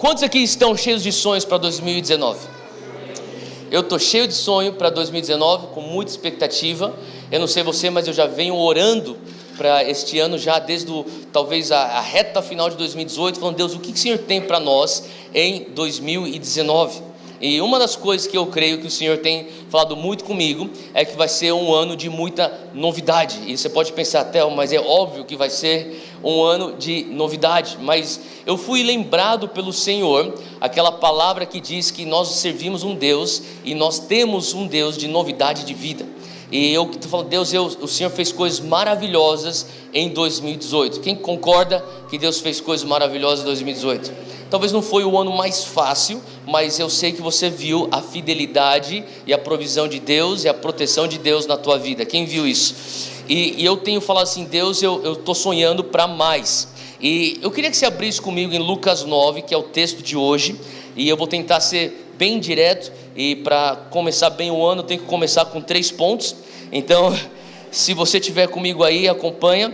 Quantos aqui estão cheios de sonhos para 2019? Eu estou cheio de sonho para 2019, com muita expectativa. Eu não sei você, mas eu já venho orando para este ano, já desde talvez a reta final de 2018, falando: Deus, o que o Senhor tem para nós em 2019? E uma das coisas que eu creio que o Senhor tem falado muito comigo é que vai ser um ano de muita novidade. E você pode pensar até, mas é óbvio que vai ser um ano de novidade. Mas eu fui lembrado pelo Senhor, aquela palavra que diz que nós servimos um Deus e nós temos um Deus de novidade de vida. E eu estou falando: Deus, o Senhor fez coisas maravilhosas em 2018. Quem concorda que Deus fez coisas maravilhosas em 2018? Talvez não foi o ano mais fácil, mas eu sei que você viu a fidelidade e a provisão de Deus e a proteção de Deus na tua vida. Quem viu isso? E eu tenho falado assim: Deus, eu estou sonhando para mais. E eu queria que você abrisse comigo em Lucas 9, que é o texto de hoje. E eu vou tentar ser bem direto. E para começar bem o ano, eu tenho que começar com 3 pontos. Então, se você estiver comigo aí, acompanha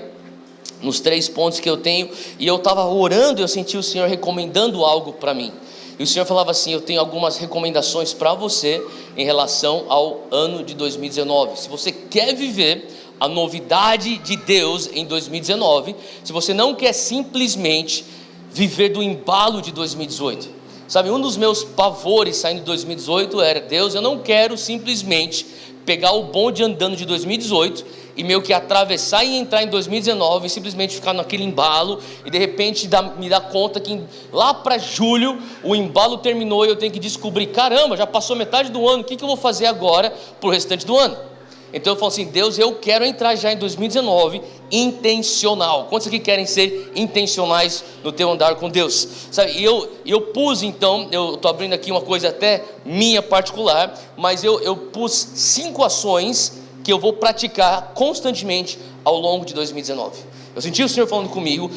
nos 3 pontos que eu tenho. E eu estava orando e eu senti o Senhor recomendando algo para mim. E o Senhor falava assim: eu tenho algumas recomendações para você em relação ao ano de 2019. Se você quer viver a novidade de Deus em 2019, se você não quer simplesmente viver do embalo de 2018. Sabe, um dos meus pavores saindo de 2018 era: Deus, eu não quero simplesmente pegar o bonde andando de 2018 e meio que atravessar e entrar em 2019 e simplesmente ficar naquele embalo e de repente me dar conta que lá para julho o embalo terminou e eu tenho que descobrir: caramba, já passou metade do ano, o que eu vou fazer agora para o restante do ano? Então eu falo assim: Deus, eu quero entrar já em 2019 intencional. Quantos aqui querem ser intencionais no teu andar com Deus? Sabe, e eu pus, então, eu estou abrindo aqui uma coisa até minha particular, mas eu pus 5 ações que eu vou praticar constantemente ao longo de 2019. Eu senti o Senhor falando comigo: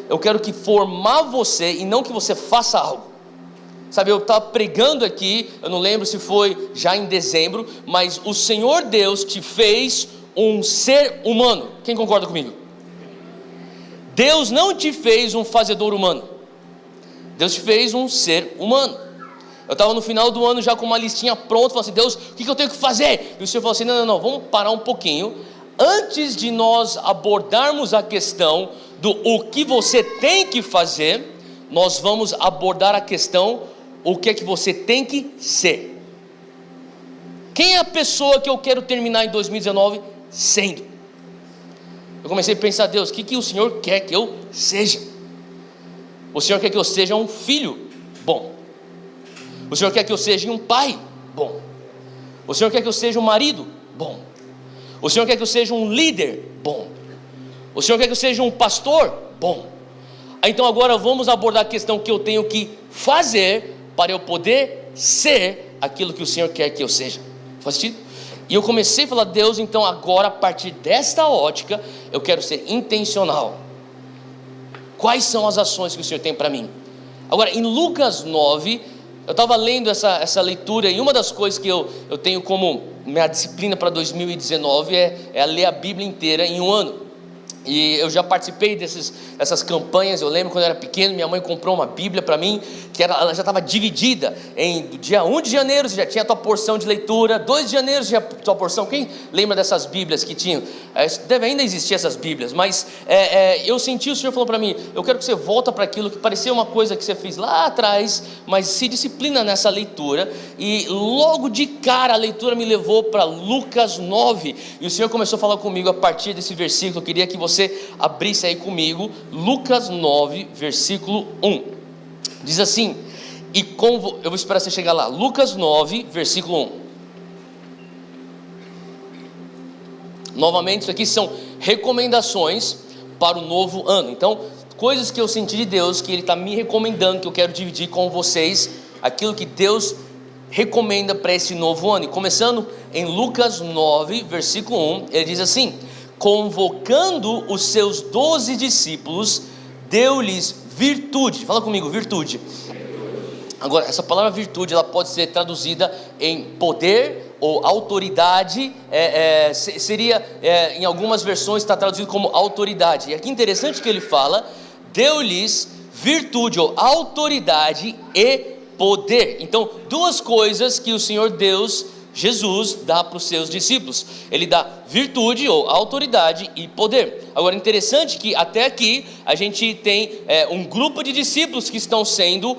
eu quero que formar você e não que você faça algo. Sabe, eu estava pregando aqui, eu não lembro se foi já em dezembro, mas o Senhor Deus te fez um ser humano. Quem concorda comigo? Deus não te fez um fazedor humano. Deus te fez um ser humano. Eu estava no final do ano já com uma listinha pronta, falando assim: Deus, o que eu tenho que fazer? E o Senhor falou assim: não, vamos parar um pouquinho. Antes de nós abordarmos a questão do o que você tem que fazer, nós vamos abordar a questão o que é que você tem que ser. Quem é a pessoa que eu quero terminar em 2019 sendo? Eu comecei a pensar: Deus, o que o Senhor quer que eu seja? O Senhor quer que eu seja um filho bom. O Senhor quer que eu seja um pai bom. O Senhor quer que eu seja um marido bom. O Senhor quer que eu seja um líder bom. O Senhor quer que eu seja um pastor bom. Então agora vamos abordar a questão que eu tenho que fazer para eu poder ser aquilo que o Senhor quer que eu seja. Faz sentido? E eu comecei a falar: Deus, então agora a partir desta ótica eu quero ser intencional. Quais são as ações que o Senhor tem para mim? Agora, em Lucas 9, eu estava lendo essa leitura, e uma das coisas que eu tenho como minha disciplina para 2019 é ler a Bíblia inteira em um ano. E eu já participei dessas campanhas. Eu lembro quando eu era pequeno, minha mãe comprou uma Bíblia para mim, ela já estava dividida do dia 1 de janeiro você já tinha a tua porção de leitura, 2 de janeiro você já tinha a tua porção. Quem lembra dessas Bíblias que tinham? Deve ainda existir essas Bíblias, mas eu senti o Senhor falou para mim: eu quero que você volta para aquilo que parecia uma coisa que você fez lá atrás, mas se disciplina nessa leitura. E logo de cara a leitura me levou para Lucas 9, e o Senhor começou a falar comigo a partir desse versículo. Eu queria que você abrisse aí comigo, Lucas 9, versículo 1. Diz assim, eu vou esperar você chegar lá, Lucas 9, versículo 1. Novamente, isso aqui são recomendações para o novo ano. Então, coisas que eu senti de Deus, que Ele está me recomendando, que eu quero dividir com vocês, aquilo que Deus recomenda para esse novo ano. E começando em Lucas 9, versículo 1, ele diz assim: convocando os seus 12 discípulos, deu-lhes virtude. Fala comigo, virtude. Agora, essa palavra virtude, ela pode ser traduzida em poder ou autoridade. Em algumas versões está traduzido como autoridade. E aqui interessante que ele fala: deu-lhes virtude ou autoridade e poder. Então, duas coisas que o Senhor Deus, Jesus, dá para os seus discípulos. Ele dá virtude ou autoridade e poder. Agora, interessante que até aqui a gente tem um grupo de discípulos que estão sendo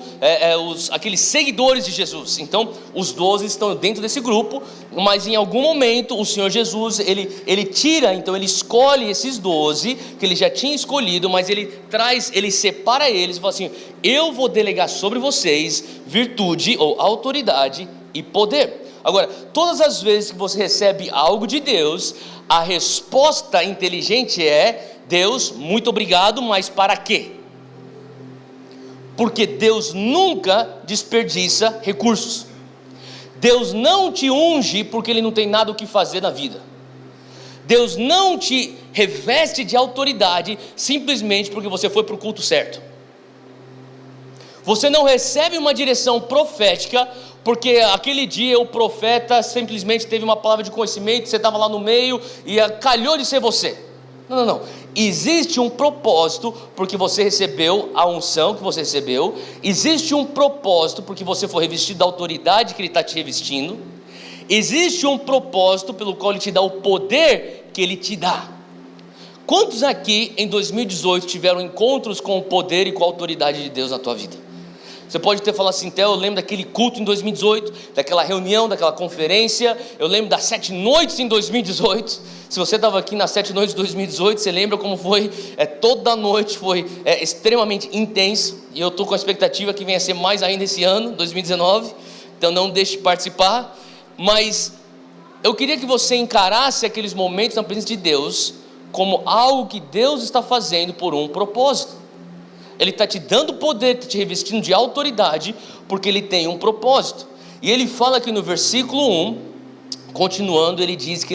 aqueles seguidores de Jesus. Então, os 12 estão dentro desse grupo, mas em algum momento o Senhor Jesus, ele tira, então ele escolhe esses 12, que ele já tinha escolhido, mas ele separa eles e fala assim: eu vou delegar sobre vocês virtude ou autoridade e poder. Agora, todas as vezes que você recebe algo de Deus, a resposta inteligente é: Deus, muito obrigado, mas para quê? Porque Deus nunca desperdiça recursos. Deus não te unge porque Ele não tem nada o que fazer na vida. Deus não te reveste de autoridade simplesmente porque você foi para o culto certo. Você não recebe uma direção profética porque aquele dia o profeta simplesmente teve uma palavra de conhecimento, você estava lá no meio e calhou de ser você. Não. Existe um propósito porque você recebeu a unção que você recebeu. Existe um propósito porque você foi revestido da autoridade que Ele está te revestindo. Existe um propósito pelo qual Ele te dá o poder que Ele te dá. Quantos aqui em 2018 tiveram encontros com o poder e com a autoridade de Deus na tua vida? Você pode ter falado assim: Theo, eu lembro daquele culto em 2018, daquela reunião, daquela conferência, eu lembro das 7 noites em 2018. Se você estava aqui nas 7 noites de 2018, você lembra como foi? Toda noite foi extremamente intenso, e eu estou com a expectativa que venha a ser mais ainda esse ano, 2019, então não deixe de participar. Mas eu queria que você encarasse aqueles momentos na presença de Deus como algo que Deus está fazendo por um propósito. Ele está te dando poder, está te revestindo de autoridade, porque Ele tem um propósito. E Ele fala aqui no versículo 1, continuando, Ele diz que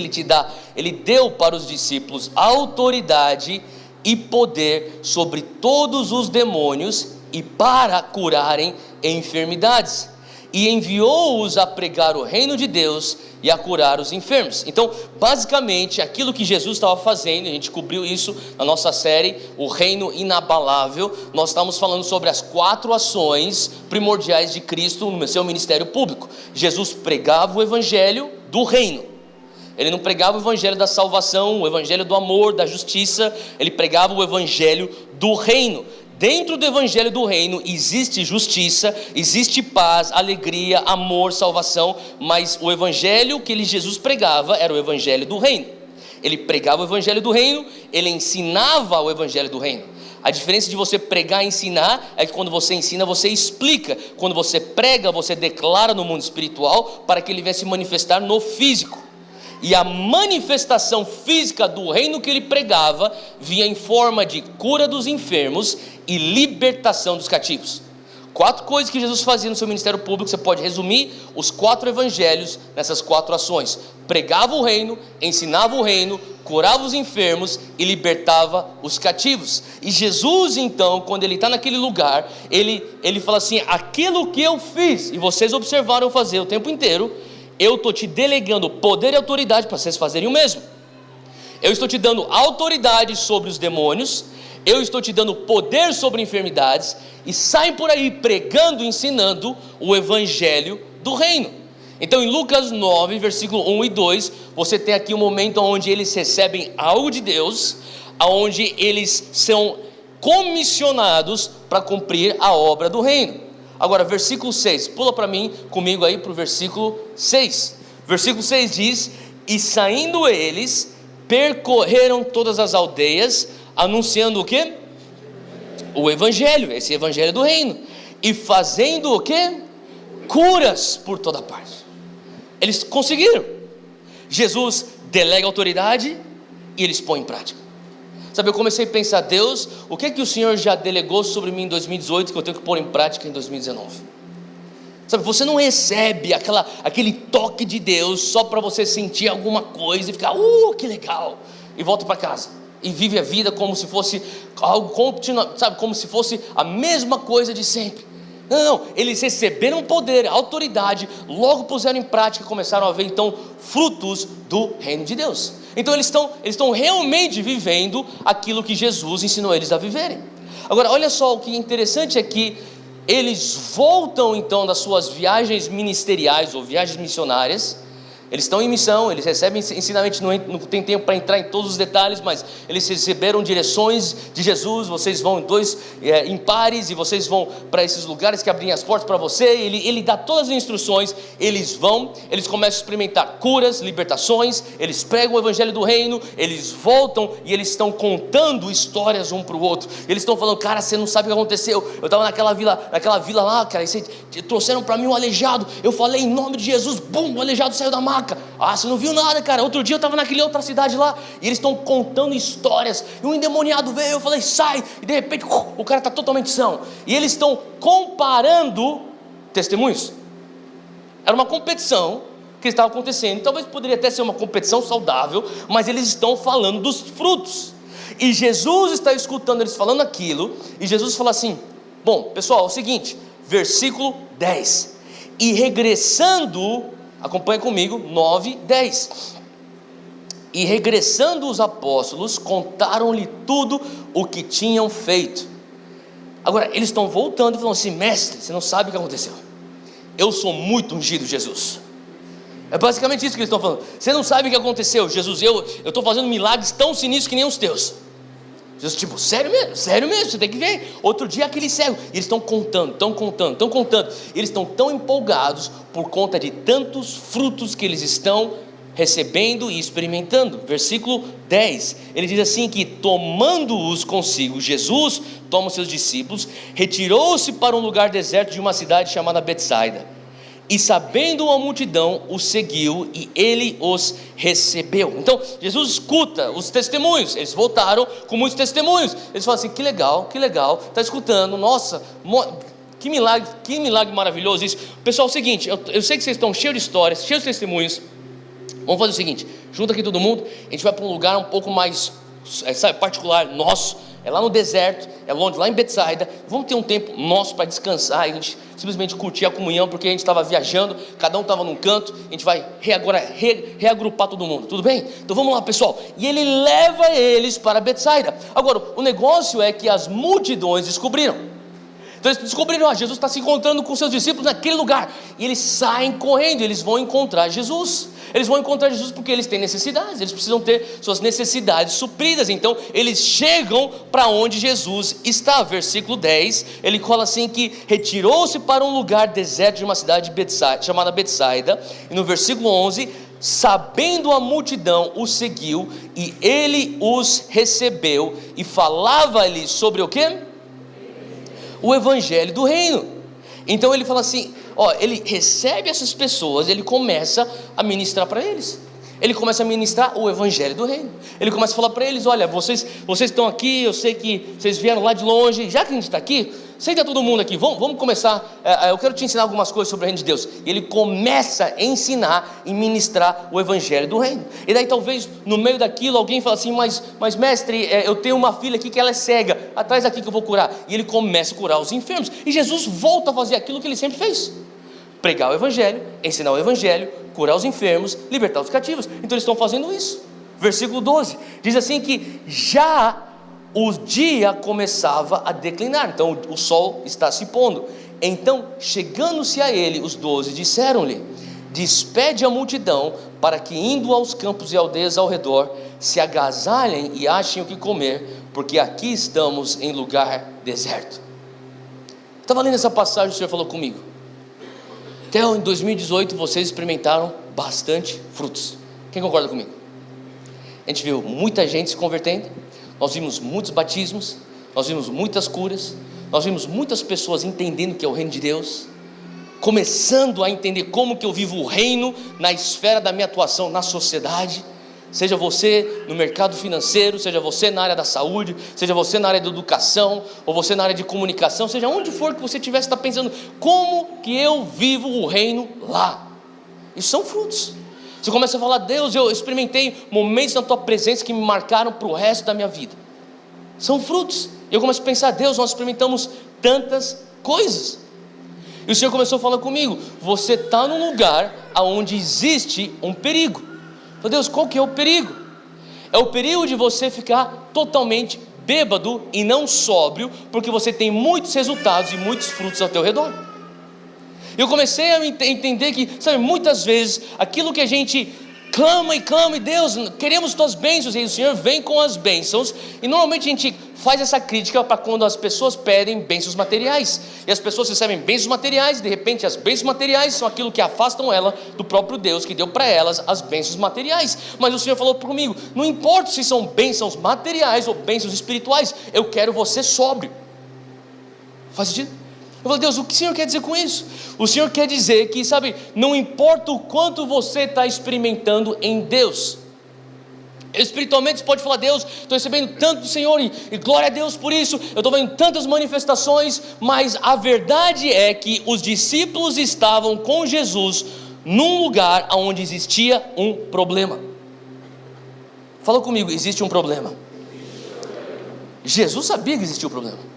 Ele deu para os discípulos autoridade e poder sobre todos os demônios e para curarem enfermidades. E enviou-os a pregar o reino de Deus e a curar os enfermos. Então, basicamente, aquilo que Jesus estava fazendo, a gente cobriu isso na nossa série, o reino inabalável. Nós estamos falando sobre as 4 ações primordiais de Cristo no seu ministério público. Jesus pregava o evangelho do reino. Ele não pregava o evangelho da salvação, o evangelho do amor, da justiça. Ele pregava o evangelho do reino. Dentro do evangelho do reino existe justiça, existe paz, alegria, amor, salvação, mas o evangelho que Jesus pregava era o evangelho do reino. Ele pregava o evangelho do reino, ele ensinava o evangelho do reino. A diferença de você pregar e ensinar é que quando você ensina, você explica. Quando você prega, você declara no mundo espiritual para que ele venha se manifestar no físico. E a manifestação física do reino que ele pregava vinha em forma de cura dos enfermos e libertação dos cativos. 4 coisas que Jesus fazia no seu ministério público. Você pode resumir os 4 evangelhos nessas 4 ações: pregava o reino, ensinava o reino, curava os enfermos e libertava os cativos. E Jesus, então, quando ele está naquele lugar, ele fala assim: aquilo que eu fiz e vocês observaram eu fazer o tempo inteiro, eu estou te delegando poder e autoridade para vocês fazerem o mesmo. Eu estou te dando autoridade sobre os demônios, eu estou te dando poder sobre enfermidades, e saem por aí pregando, ensinando o evangelho do reino. Então em Lucas 9, versículo 1 e 2, você tem aqui um momento onde eles recebem algo de Deus, onde eles são comissionados para cumprir a obra do reino. Agora, versículo 6, pula para mim, comigo aí para o versículo 6. Versículo 6 diz: e saindo eles, percorreram todas as aldeias, anunciando o quê? O evangelho, esse evangelho do reino. E fazendo o quê? Curas por toda parte. Eles conseguiram. Jesus delega autoridade e eles põem em prática. Sabe, eu comecei a pensar: Deus, o que é que o Senhor já delegou sobre mim em 2018 que eu tenho que pôr em prática em 2019? Sabe, você não recebe aquele toque de Deus só para você sentir alguma coisa e ficar, que legal, e volta para casa, e vive a vida como se fosse algo contínuo, sabe, como se fosse a mesma coisa de sempre. Não, eles receberam poder, autoridade, logo puseram em prática e começaram a ver então frutos do reino de Deus. Então eles estão realmente vivendo aquilo que Jesus ensinou eles a viverem. Agora, olha só, o que é interessante é que eles voltam então das suas viagens ministeriais ou viagens missionárias. Eles estão em missão, eles recebem ensinamentos, não tem tempo para entrar em todos os detalhes, mas eles receberam direções de Jesus. Vocês vão em pares, e vocês vão para esses lugares que abrem as portas para você. Ele dá todas as instruções. Eles vão, eles começam a experimentar curas, libertações, eles pregam o evangelho do reino, eles voltam e eles estão contando histórias um para o outro. Eles estão falando: cara, você não sabe o que aconteceu, eu estava naquela vila lá, cara, e trouxeram para mim um aleijado, eu falei em nome de Jesus, bum, o aleijado saiu da maca. Ah, você não viu nada, cara. Outro dia eu estava naquela outra cidade lá, e eles estão contando histórias, e um endemoniado veio, eu falei: sai, e de repente o cara está totalmente são. E eles estão comparando testemunhos. Era uma competição que estava acontecendo. Talvez poderia até ser uma competição saudável, mas eles estão falando dos frutos, e Jesus está escutando eles falando aquilo. E Jesus fala assim: bom, pessoal, é o seguinte, versículo 10, e regressando, acompanha comigo, 9, 10. E regressando os apóstolos, contaram-lhe tudo o que tinham feito. Agora, eles estão voltando e falando assim: mestre, você não sabe o que aconteceu. Eu sou muito ungido, Jesus. É basicamente isso que eles estão falando. Você não sabe o que aconteceu, Jesus. Eu estou fazendo milagres tão sinistros que nem os teus. Jesus, tipo, sério mesmo, você tem que ver. Outro dia aquele cego, e eles estão contando, eles estão tão empolgados por conta de tantos frutos que eles estão recebendo e experimentando. Versículo 10, ele diz assim que tomando-os consigo, Jesus toma os seus discípulos, retirou-se para um lugar deserto de uma cidade chamada Betsaida. E sabendo a multidão, o seguiu, e ele os recebeu. Então, Jesus escuta os testemunhos. Eles voltaram com muitos testemunhos. Eles falam assim: que legal, está escutando, nossa, que milagre maravilhoso isso. Pessoal, é o seguinte, eu sei que vocês estão cheios de histórias, cheios de testemunhos. Vamos fazer o seguinte, junta aqui todo mundo, a gente vai para um lugar um pouco mais, particular, nosso. É lá no deserto, é longe, lá em Betsaida. Vamos ter um tempo nosso para descansar, e a gente simplesmente curtir a comunhão, porque a gente estava viajando, cada um estava num canto. A gente vai reagrupar todo mundo, tudo bem? Então vamos lá, pessoal. E ele leva eles para Betsaida. Agora, o negócio é que as multidões descobriram. Então eles descobriram: Jesus está se encontrando com seus discípulos naquele lugar. E eles saem correndo, eles vão encontrar Jesus. Eles vão encontrar Jesus porque eles têm necessidades, eles precisam ter suas necessidades supridas. Então eles chegam para onde Jesus está. Versículo 10, ele fala assim que retirou-se para um lugar deserto de uma cidade chamada Betsaida. E no versículo 11, sabendo a multidão, o seguiu, e ele os recebeu, e falava-lhes sobre o quê? O evangelho do reino. Então ele fala assim, ele recebe essas pessoas, ele começa a ministrar para eles. Ele começa a ministrar o evangelho do reino. Ele começa a falar para eles: olha, vocês estão aqui, eu sei que vocês vieram lá de longe, já que a gente está aqui, senta todo mundo aqui, vamos começar, eu quero te ensinar algumas coisas sobre o reino de Deus. E ele começa a ensinar e ministrar o evangelho do reino. E daí talvez no meio daquilo alguém fala assim: mas mestre, eu tenho uma filha aqui que ela é cega, atrás daqui que eu vou curar. E ele começa a curar os enfermos, e Jesus volta a fazer aquilo que ele sempre fez: pregar o evangelho, ensinar o evangelho, curar os enfermos, libertar os cativos. Então eles estão fazendo isso. Versículo 12, diz assim que já o dia começava a declinar, então o sol está se pondo. Então, chegando-se a ele, os 12 disseram-lhe: despede a multidão, para que indo aos campos e aldeias ao redor, se agasalhem e achem o que comer, porque aqui estamos em lugar deserto. Estava lendo essa passagem, o Senhor falou comigo: até em 2018 vocês experimentaram bastante frutos. Quem concorda comigo? A gente viu muita gente se convertendo, nós vimos muitos batismos, nós vimos muitas curas, nós vimos muitas pessoas entendendo que é o reino de Deus, começando a entender como que eu vivo o reino na esfera da minha atuação na sociedade. Seja você no mercado financeiro, seja você na área da saúde, seja você na área da educação, ou você na área de comunicação, seja onde for que você estiver, está pensando: como que eu vivo o reino lá? Isso são frutos. Você começa a falar: Deus, eu experimentei momentos na tua presença que me marcaram para o resto da minha vida. São frutos. E eu começo a pensar: Deus, nós experimentamos tantas coisas. E o Senhor começou a falar comigo: você está num lugar onde existe um perigo. Deus, qual que é o perigo? É o perigo de você ficar totalmente bêbado e não sóbrio, porque você tem muitos resultados e muitos frutos ao teu redor. Eu comecei a entender que, sabe, muitas vezes aquilo que a gente clama e Deus, queremos tuas bênçãos, e o Senhor vem com as bênçãos, e normalmente a gente faz essa crítica para quando as pessoas pedem bênçãos materiais, e as pessoas recebem bênçãos materiais, e de repente as bênçãos materiais são aquilo que afastam ela do próprio Deus, que deu para elas as bênçãos materiais. Mas o Senhor falou comigo, não importa se são bênçãos materiais ou bênçãos espirituais, eu quero você sóbrio. Faz sentido? Eu falei, Deus, o que o Senhor quer dizer com isso? O Senhor quer dizer que, sabe, não importa o quanto você está experimentando em Deus, espiritualmente você pode falar, Deus, estou recebendo tanto do Senhor, e glória a Deus por isso, eu estou vendo tantas manifestações, mas a verdade é que os discípulos estavam com Jesus num lugar onde existia um problema. Fala comigo, existe um problema. Jesus sabia que existia um problema.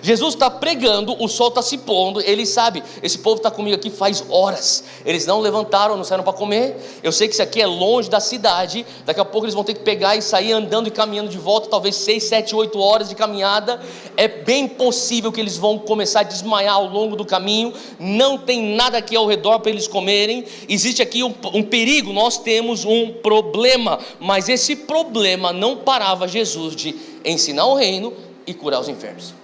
Jesus está pregando, o sol está se pondo, ele sabe, esse povo está comigo aqui faz horas, eles não levantaram, não saíram para comer, eu sei que isso aqui é longe da cidade, daqui a pouco eles vão ter que pegar e sair andando e caminhando de volta, talvez 6, 7, 8 horas de caminhada, é bem possível que eles vão começar a desmaiar ao longo do caminho, não tem nada aqui ao redor para eles comerem, existe aqui um perigo, nós temos um problema, mas esse problema não parava Jesus de ensinar o reino e curar os enfermos.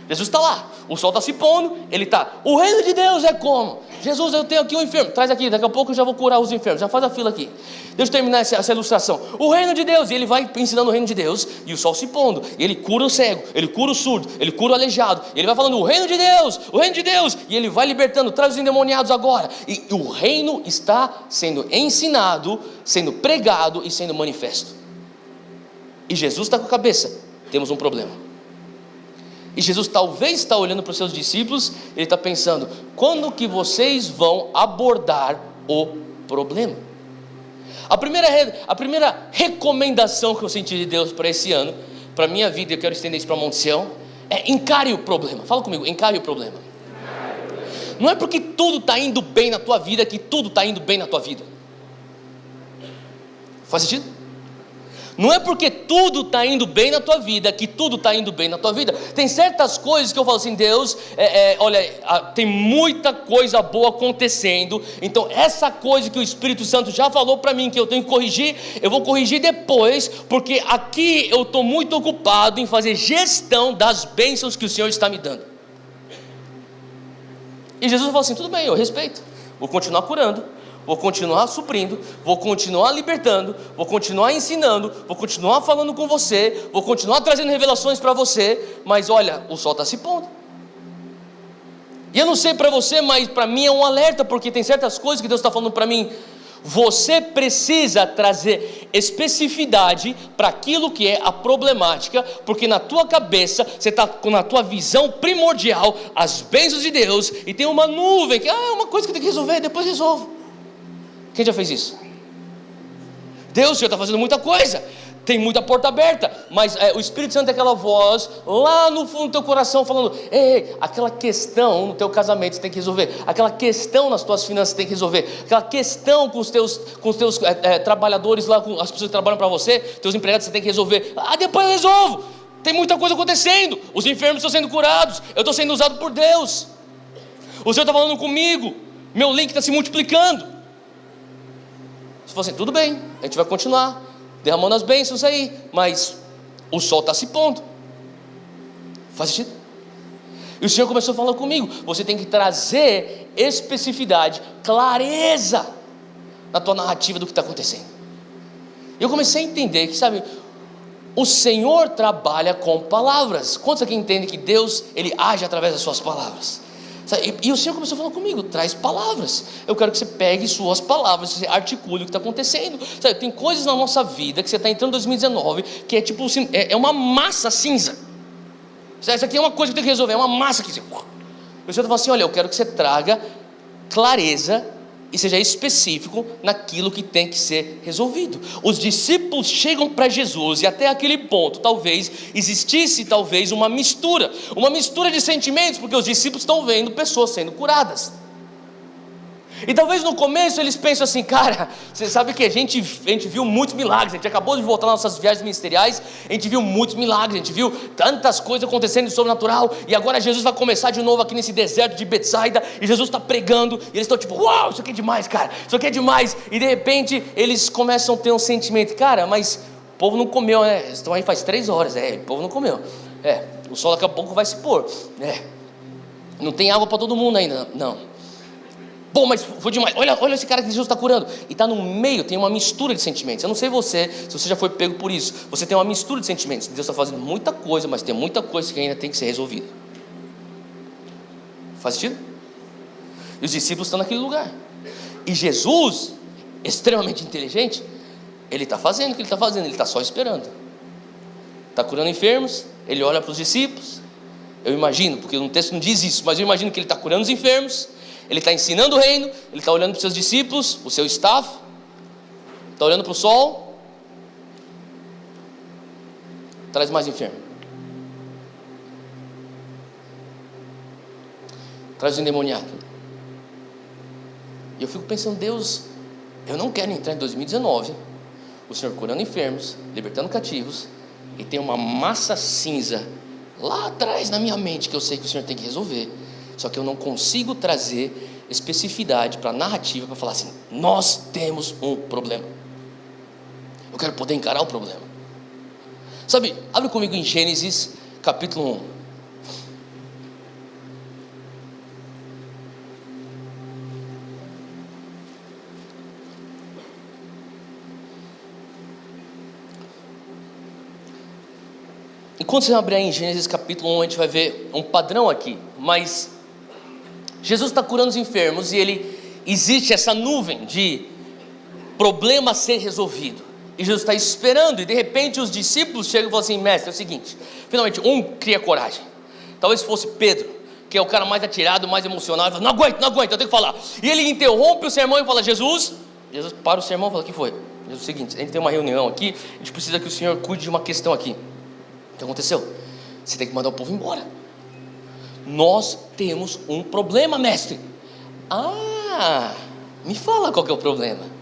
Jesus está lá, o sol está se pondo, ele está, o reino de Deus é como? Jesus, eu tenho aqui um enfermo, traz aqui, daqui a pouco eu já vou curar os enfermos, já faz a fila aqui, deixa eu terminar essa ilustração, o reino de Deus, e ele vai ensinando o reino de Deus, e o sol se pondo, e ele cura o cego, ele cura o surdo, ele cura o aleijado, ele vai falando, o reino de Deus, e ele vai libertando, traz os endemoniados agora, e o reino está sendo ensinado, sendo pregado e sendo manifesto, e Jesus está com a cabeça, temos um problema. E Jesus talvez está olhando para os seus discípulos, ele está pensando, quando que vocês vão abordar o problema? A primeira recomendação que eu senti de Deus para esse ano, para a minha vida, eu quero estender isso para Monte Sião, é encare o problema. Fala comigo, encare o problema. Não é porque tudo está indo bem na tua vida, que tudo está indo bem na tua vida. Faz sentido? Não é porque tudo está indo bem na tua vida, que tudo está indo bem na tua vida. Tem certas coisas que eu falo assim, Deus, olha, tem muita coisa boa acontecendo, então essa coisa que o Espírito Santo já falou para mim, que eu tenho que corrigir, eu vou corrigir depois, porque aqui eu estou muito ocupado em fazer gestão das bênçãos que o Senhor está me dando. E Jesus falou assim, tudo bem, eu respeito, vou continuar curando, vou continuar suprindo, vou continuar libertando, vou continuar ensinando, vou continuar falando com você, vou continuar trazendo revelações para você, mas olha, o sol está se pondo. E eu não sei para você, mas para mim é um alerta, porque tem certas coisas que Deus está falando para mim. Você precisa trazer especificidade para aquilo que é a problemática, porque na tua cabeça, você está com a tua visão primordial, as bênçãos de Deus, e tem uma nuvem, que é uma coisa que tem que resolver, depois resolvo. Quem já fez isso? Deus, o Senhor está fazendo muita coisa, tem muita porta aberta, mas o Espírito Santo é aquela voz lá no fundo do teu coração falando, ei, aquela questão no teu casamento você tem que resolver, aquela questão nas tuas finanças você tem que resolver, aquela questão com os teus trabalhadores lá, com as pessoas que trabalham para você, teus empregados você tem que resolver, depois eu resolvo, tem muita coisa acontecendo, os enfermos estão sendo curados, eu estou sendo usado por Deus, o Senhor está falando comigo, meu link está se multiplicando. Você falou assim, tudo bem, a gente vai continuar derramando as bênçãos aí, mas o sol está se pondo. Faz sentido? E o Senhor começou a falar comigo, você tem que trazer especificidade, clareza na tua narrativa do que está acontecendo. E eu comecei a entender que, sabe, o Senhor trabalha com palavras. Quantos aqui entendem que Deus, Ele age através das suas palavras? E o Senhor começou a falar comigo, traz palavras, eu quero que você pegue suas palavras, você articule o que está acontecendo. Tem coisas na nossa vida que você está entrando em 2019, que é tipo assim, é uma massa cinza. Isso aqui é uma coisa que tem que resolver, é uma massa que o Senhor está falando assim, olha, eu quero que você traga clareza e seja específico naquilo que tem que ser resolvido. Os discípulos chegam para Jesus e até aquele ponto talvez existisse uma mistura de sentimentos, porque os discípulos estão vendo pessoas sendo curadas. E talvez no começo eles pensam assim, cara, você sabe que a gente viu muitos milagres, a gente acabou de voltar nas nossas viagens ministeriais, a gente viu muitos milagres, a gente viu tantas coisas acontecendo de sobrenatural, e agora Jesus vai começar de novo aqui nesse deserto de Betsaida, e Jesus está pregando, e eles estão tipo, uau, isso aqui é demais, cara, isso aqui é demais, e de repente eles começam a ter um sentimento, cara, mas o povo não comeu, né, eles estão aí faz 3 horas, o povo não comeu, o sol daqui a pouco vai se pôr, não tem água para todo mundo ainda, não. Bom, mas foi demais, olha esse cara que Jesus está curando, e está no meio, tem uma mistura de sentimentos. Eu não sei se você já foi pego por isso, você tem uma mistura de sentimentos, Deus está fazendo muita coisa, mas tem muita coisa que ainda tem que ser resolvida. Faz sentido? E os discípulos estão naquele lugar, e Jesus, extremamente inteligente, ele está fazendo o que ele está fazendo, ele está só esperando, está curando enfermos, ele olha para os discípulos, eu imagino, porque no texto não diz isso, mas eu imagino que ele está curando os enfermos, ele está ensinando o reino, ele está olhando para os seus discípulos, o seu staff, está olhando para o sol, traz mais enfermo, traz o endemoniado. E eu fico pensando, Deus, eu não quero entrar em 2019, o Senhor curando enfermos, libertando cativos, e tem uma massa cinza lá atrás na minha mente que eu sei que o Senhor tem que resolver. Só que eu não consigo trazer especificidade para a narrativa, para falar assim, nós temos um problema. Eu quero poder encarar o problema. Sabe, abre comigo em Gênesis capítulo 1. Enquanto você abrir em Gênesis capítulo 1, a gente vai ver um padrão aqui, mas Jesus está curando os enfermos e existe essa nuvem de problema a ser resolvido, e Jesus está esperando, e de repente os discípulos chegam e falam assim, mestre, é o seguinte, finalmente um cria coragem, talvez fosse Pedro, que é o cara mais atirado, mais emocional, ele fala, não aguento, eu tenho que falar, e ele interrompe o sermão e fala, Jesus para o sermão e fala, o que foi? Jesus, é o seguinte, a gente tem uma reunião aqui, a gente precisa que o Senhor cuide de uma questão aqui. O que aconteceu? Você tem que mandar o povo embora. Nós temos um problema, mestre. Me fala qual que é o problema.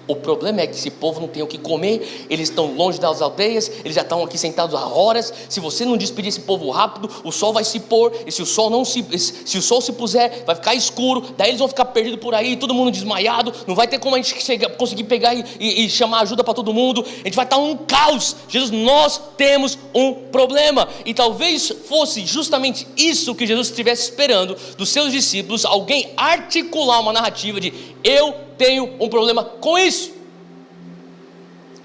O problema é que esse povo não tem o que comer, eles estão longe das aldeias, eles já estão aqui sentados há horas. Se você não despedir esse povo rápido, o sol vai se pôr, e se o sol se puser, vai ficar escuro, daí eles vão ficar perdidos por aí, todo mundo desmaiado, não vai ter como a gente conseguir pegar e chamar ajuda para todo mundo, a gente vai estar um caos. Jesus, nós temos um problema, e talvez fosse justamente isso que Jesus estivesse esperando dos seus discípulos, alguém articular uma narrativa de, eu tenho um problema com isso.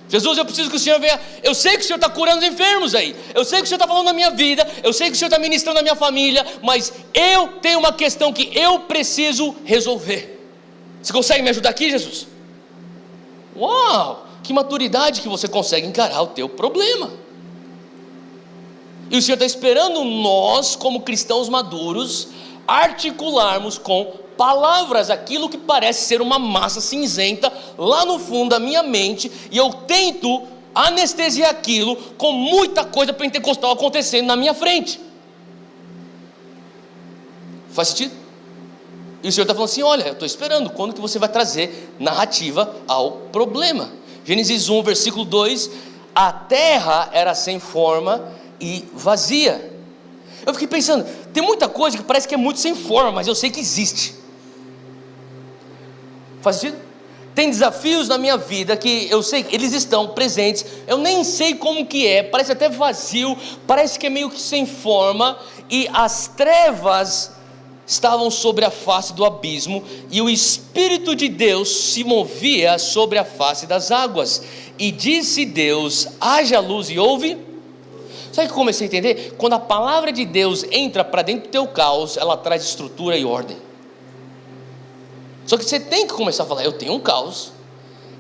Jesus, eu preciso que o Senhor venha. Eu sei que o Senhor está curando os enfermos aí, eu sei que o Senhor está falando na minha vida, eu sei que o Senhor está ministrando na minha família, mas eu tenho uma questão que eu preciso resolver. Você consegue me ajudar aqui, Jesus? Uau, que maturidade que você consegue encarar o teu problema. E o Senhor está esperando nós, como cristãos maduros, articularmos com palavras aquilo que parece ser uma massa cinzenta lá no fundo da minha mente, e eu tento anestesiar aquilo com muita coisa pentecostal acontecendo na minha frente. Faz sentido? E o Senhor está falando assim, olha, eu estou esperando, quando que você vai trazer narrativa ao problema? Gênesis 1, versículo 2, a terra era sem forma e vazia. Eu fiquei pensando, tem muita coisa que parece que é muito sem forma, mas eu sei que existe. Faz sentido? Tem desafios na minha vida que eu sei que eles estão presentes, eu nem sei como que é, parece até vazio, parece que é meio que sem forma, e as trevas estavam sobre a face do abismo, e o Espírito de Deus se movia sobre a face das águas, e disse Deus, haja luz, e houve. Sabe o que eu comecei a entender? Quando a palavra de Deus entra para dentro do teu caos, ela traz estrutura e ordem. Só que você tem que começar a falar, eu tenho um caos,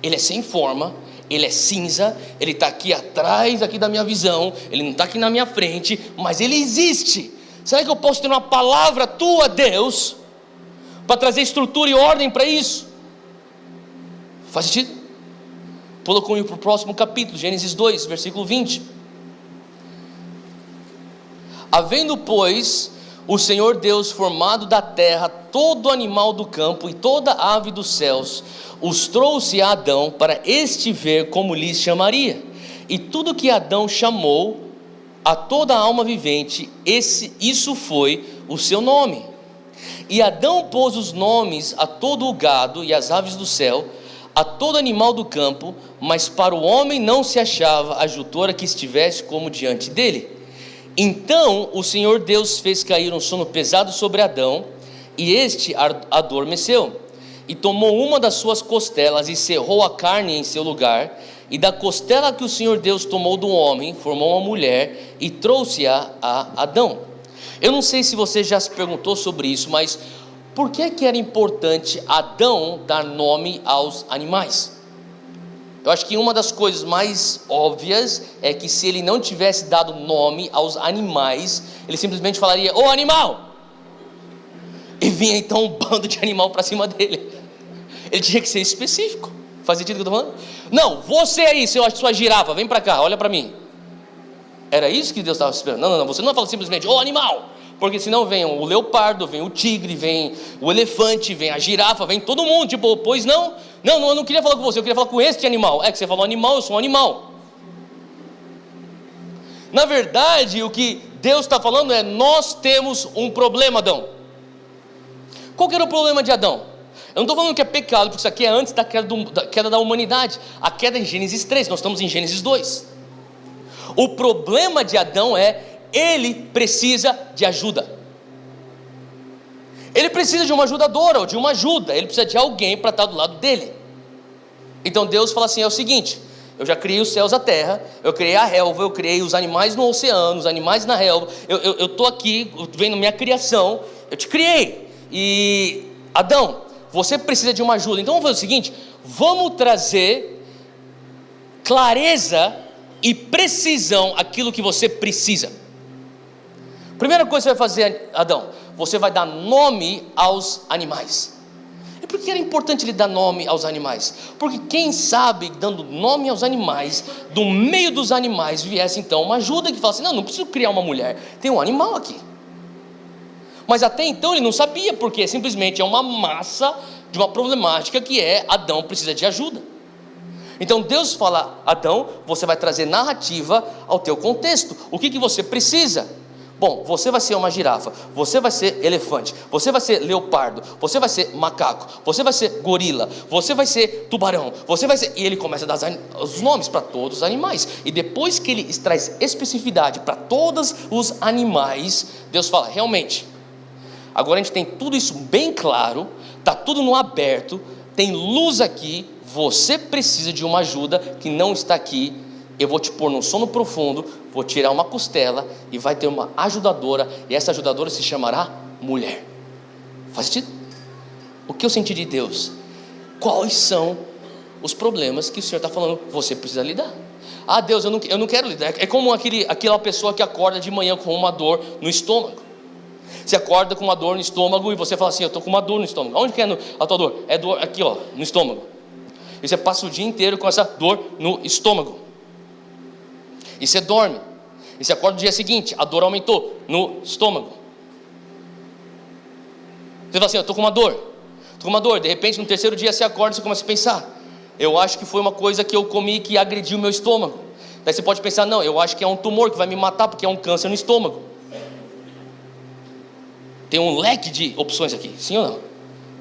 ele é sem forma, ele é cinza, ele está aqui atrás aqui da minha visão, ele não está aqui na minha frente, mas ele existe. Será que eu posso ter uma palavra tua, Deus, para trazer estrutura e ordem para isso? Faz sentido? Pula comigo para o próximo capítulo, Gênesis 2, versículo 20. Havendo, pois, o Senhor Deus, formado da terra todo animal do campo e toda ave dos céus, os trouxe a Adão para este ver como lhes chamaria. E tudo que Adão chamou a toda alma vivente, isso foi o seu nome. E Adão pôs os nomes a todo o gado e as aves do céu, a todo animal do campo, mas para o homem não se achava ajutora que estivesse como diante dele. Então o Senhor Deus fez cair um sono pesado sobre Adão, e este adormeceu. E tomou uma das suas costelas e cerrou a carne em seu lugar. E da costela que o Senhor Deus tomou do homem, formou uma mulher e trouxe-a a Adão. Eu não sei se você já se perguntou sobre isso, mas por que era importante Adão dar nome aos animais? Eu acho que uma das coisas mais óbvias é que se ele não tivesse dado nome aos animais, ele simplesmente falaria: ô animal! E vinha então um bando de animal para cima dele. Ele tinha que ser específico. Faz sentido o que eu estou falando? Não, você aí, sua girafa, vem para cá, olha para mim. Era isso que Deus estava esperando. Não, você não fala simplesmente: ô animal! Porque senão vem o leopardo, vem o tigre, vem o elefante, vem a girafa, vem todo mundo. Tipo, pois não? Não, eu não queria falar com você, eu queria falar com este animal. É que você falou animal, eu sou um animal. Na verdade, o que Deus está falando é: nós temos um problema, Adão. Qual que era o problema de Adão? Eu não estou falando que é pecado, porque isso aqui é antes da queda da humanidade. A queda é em Gênesis 3, nós estamos em Gênesis 2. O problema de Adão é: ele precisa de ajuda. Ele precisa de uma ajudadora, ou de uma ajuda. Ele precisa de alguém para estar do lado dele. Então Deus fala assim: é o seguinte, eu já criei os céus e a terra, eu criei a relva, eu criei os animais no oceano, os animais na relva, eu estou aqui vendo minha criação, eu te criei. E Adão, você precisa de uma ajuda. Então vamos fazer o seguinte: vamos trazer clareza e precisão aquilo que você precisa. Primeira coisa que você vai fazer, Adão, você vai dar nome aos animais. E por que era importante ele dar nome aos animais? Porque quem sabe, dando nome aos animais, do meio dos animais viesse então uma ajuda que fala assim: não preciso criar uma mulher, tem um animal aqui. Mas até então ele não sabia, porque simplesmente é uma massa de uma problemática que é: Adão precisa de ajuda. Então Deus fala: Adão, você vai trazer narrativa ao teu contexto. O que você precisa? Bom, você vai ser uma girafa, você vai ser elefante, você vai ser leopardo, você vai ser macaco, você vai ser gorila, você vai ser tubarão, você vai ser... E ele começa a dar os nomes para todos os animais. E depois que ele traz especificidade para todos os animais, Deus fala: realmente, agora a gente tem tudo isso bem claro, está tudo no aberto, tem luz aqui, você precisa de uma ajuda que não está aqui. Eu vou te pôr num sono profundo, vou tirar uma costela e vai ter uma ajudadora, e essa ajudadora se chamará mulher. Faz sentido? O que eu senti de Deus? Quais são os problemas que o Senhor está falando? Você precisa lidar. Ah, Deus, eu não quero lidar. É como aquela pessoa que acorda de manhã com uma dor no estômago. Você acorda com uma dor no estômago e você fala assim: eu estou com uma dor no estômago. Onde que é a tua dor? É dor aqui, ó, no estômago. E você passa o dia inteiro com essa dor no estômago. E você dorme, e você acorda no dia seguinte, a dor aumentou no estômago. Você fala assim: eu estou com uma dor, de repente no terceiro dia você acorda e você começa a pensar: eu acho que foi uma coisa que eu comi que agrediu o meu estômago. Daí você pode pensar: não, eu acho que é um tumor que vai me matar porque é um câncer no estômago. Tem um leque de opções aqui, sim ou não?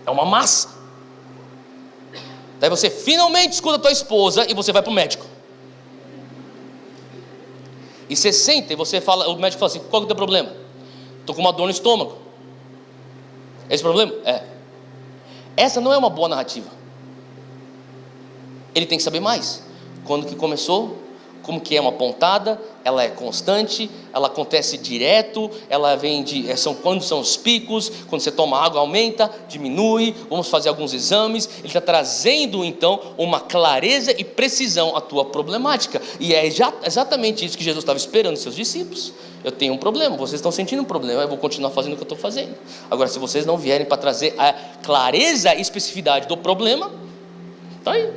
É uma massa. Daí você finalmente escuta a tua esposa e você vai para o médico. E você senta e você fala, o médico fala assim: qual que é o teu problema? Estou com uma dor no estômago. Esse problema? É. Essa não é uma boa narrativa. Ele tem que saber mais. Quando que começou? Como que é uma pontada? Ela é constante? Ela acontece direto? Ela vem quando são os picos? Quando você toma água aumenta, diminui? Vamos fazer alguns exames. Ele está trazendo então uma clareza e precisão à tua problemática. E é exatamente isso que Jesus estava esperando dos seus discípulos. Eu tenho um problema, vocês estão sentindo um problema, eu vou continuar fazendo o que eu estou fazendo. Agora, se vocês não vierem para trazer a clareza e especificidade do problema, está aí.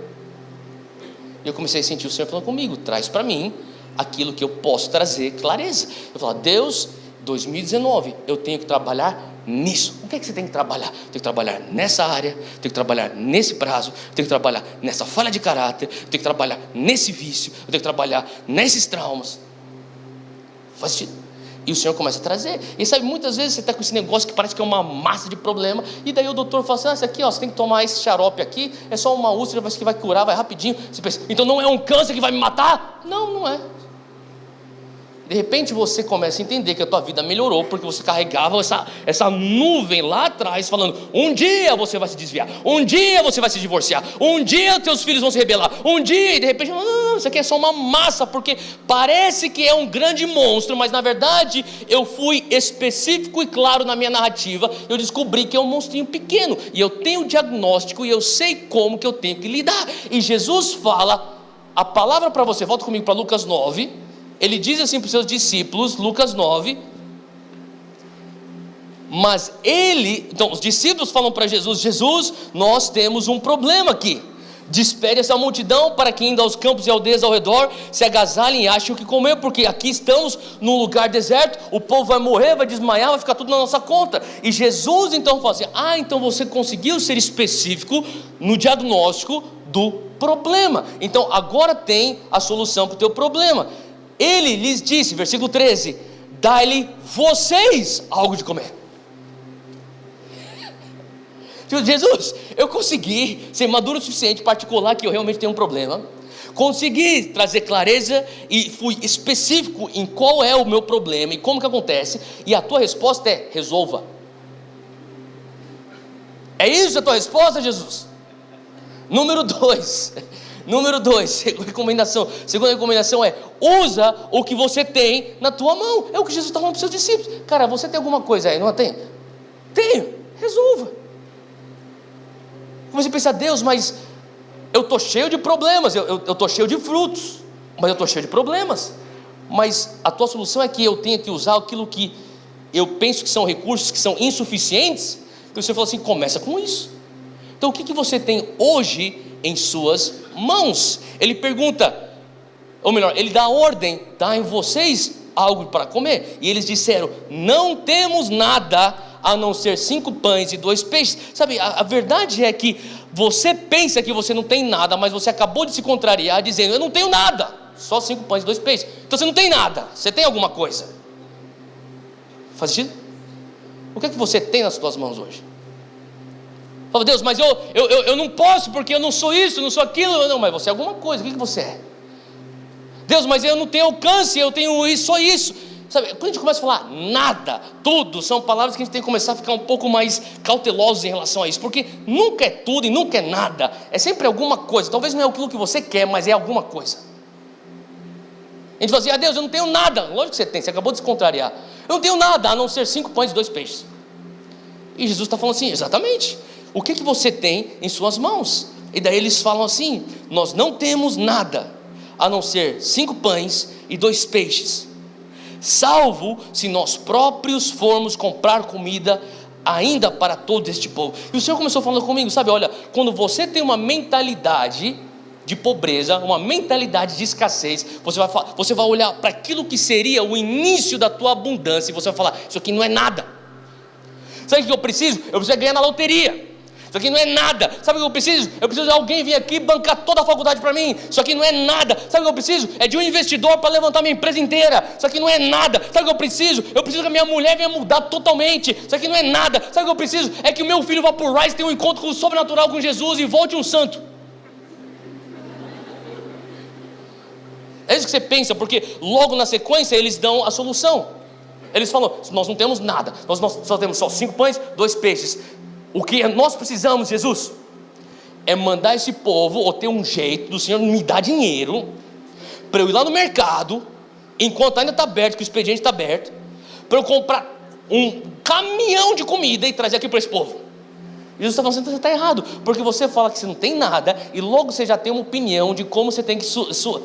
E eu comecei a sentir o Senhor falando comigo: traz para mim aquilo que eu posso trazer clareza. Eu falo: Deus, 2019, eu tenho que trabalhar nisso. O que é que você tem que trabalhar? Tem que trabalhar nessa área, tem que trabalhar nesse prazo, tem que trabalhar nessa falha de caráter, tem que trabalhar nesse vício, eu tenho que trabalhar nesses traumas. Faz sentido? E o Senhor começa a trazer. E sabe, muitas vezes você está com esse negócio que parece que é uma massa de problema, e daí o doutor fala assim: isso aqui, ó, você tem que tomar esse xarope aqui, é só uma úlcera que vai curar, vai rapidinho. Você pensa, então não é um câncer que vai me matar? Não, não é. De repente você começa a entender que a tua vida melhorou, porque você carregava essa nuvem lá atrás, falando: um dia você vai se desviar, um dia você vai se divorciar, um dia teus filhos vão se rebelar, um dia, e de repente, não, isso aqui é só uma massa, porque parece que é um grande monstro, mas na verdade eu fui específico e claro na minha narrativa, eu descobri que é um monstrinho pequeno, e eu tenho o diagnóstico, e eu sei como que eu tenho que lidar. E Jesus fala a palavra para você. Volta comigo para Lucas 9. Ele diz assim para os seus discípulos, Lucas 9, mas então os discípulos falam para Jesus: Jesus, nós temos um problema aqui, despede essa multidão para que, indo aos campos e aldeias ao redor, se agasalhem e achem o que comer, porque aqui estamos num lugar deserto, o povo vai morrer, vai desmaiar, vai ficar tudo na nossa conta. E Jesus então fala assim: então você conseguiu ser específico no diagnóstico do problema, então agora tem a solução para o teu problema. Ele lhes disse, versículo 13: dai-lhe vocês algo de comer. Jesus, eu consegui ser maduro o suficiente, particular, que eu realmente tenho um problema, consegui trazer clareza e fui específico em qual é o meu problema e como que acontece, e a tua resposta é: resolva. É isso a tua resposta, Jesus? Número 2, segunda recomendação é: usa o que você tem na tua mão. É o que Jesus está falando para os seus discípulos. Cara, você tem alguma coisa aí, não tem? Tenho, resolva. Você pensa: Deus, mas eu estou cheio de problemas, eu estou cheio de frutos, mas eu estou cheio de problemas. Mas a tua solução é que eu tenha que usar aquilo que eu penso que são recursos que são insuficientes. Então você falou assim: começa com isso. Então o que você tem hoje em suas mãos? Ele pergunta, ou melhor, ele dá a ordem: dá em vocês algo para comer. E eles disseram: não temos nada a não ser 5 pães e 2 peixes. Sabe, a verdade é que você pensa que você não tem nada, mas você acabou de se contrariar dizendo: eu não tenho nada, só 5 pães e 2 peixes. Então você não tem nada, você tem alguma coisa. Faz sentido? O que é que você tem nas suas mãos hoje? Fala: Deus, mas eu não posso, porque eu não sou isso, não sou aquilo. Não, mas você é alguma coisa. O que você é? Deus, mas eu não tenho alcance, eu tenho isso, só isso. Sabe, quando a gente começa a falar nada, tudo, são palavras que a gente tem que começar a ficar um pouco mais cautelosos em relação a isso, porque nunca é tudo e nunca é nada, é sempre alguma coisa. Talvez não é aquilo que você quer, mas é alguma coisa. A gente fala assim: Deus, eu não tenho nada. Lógico que você tem, você acabou de se contrariar. Eu não tenho nada a não ser 5 pães e 2 peixes. E Jesus está falando assim: exatamente, o que você tem em suas mãos? E daí eles falam assim: nós não temos nada a não ser 5 pães e 2 peixes, salvo se nós próprios formos comprar comida ainda para todo este povo. E o Senhor começou falando comigo: sabe, olha, quando você tem uma mentalidade de pobreza, uma mentalidade de escassez, você vai olhar para aquilo que seria o início da tua abundância, e você vai falar: isso aqui não é nada. Sabe o que eu preciso? Eu preciso ganhar na loteria. Isso aqui não é nada. Sabe o que eu preciso? Eu preciso de alguém vir aqui bancar toda a faculdade para mim. Isso aqui não é nada. Sabe o que eu preciso? É de um investidor para levantar minha empresa inteira. Isso aqui não é nada. Sabe o que eu preciso? Eu preciso que a minha mulher venha mudar totalmente. Isso aqui não é nada. Sabe o que eu preciso? É que o meu filho vá para o Rise, tenha um encontro com o sobrenatural com Jesus e volte um santo. É isso que você pensa, porque logo na sequência eles dão a solução. Eles falam: nós não temos nada, nós só temos 5 pães, 2 peixes. O que nós precisamos, Jesus, é mandar esse povo, ou ter um jeito do Senhor me dar dinheiro, para eu ir lá no mercado, enquanto ainda está aberto, que o expediente está aberto, para eu comprar um caminhão de comida e trazer aqui para esse povo. Jesus está falando assim: você está errado, porque você fala que você não tem nada, e logo você já tem uma opinião de como você tem que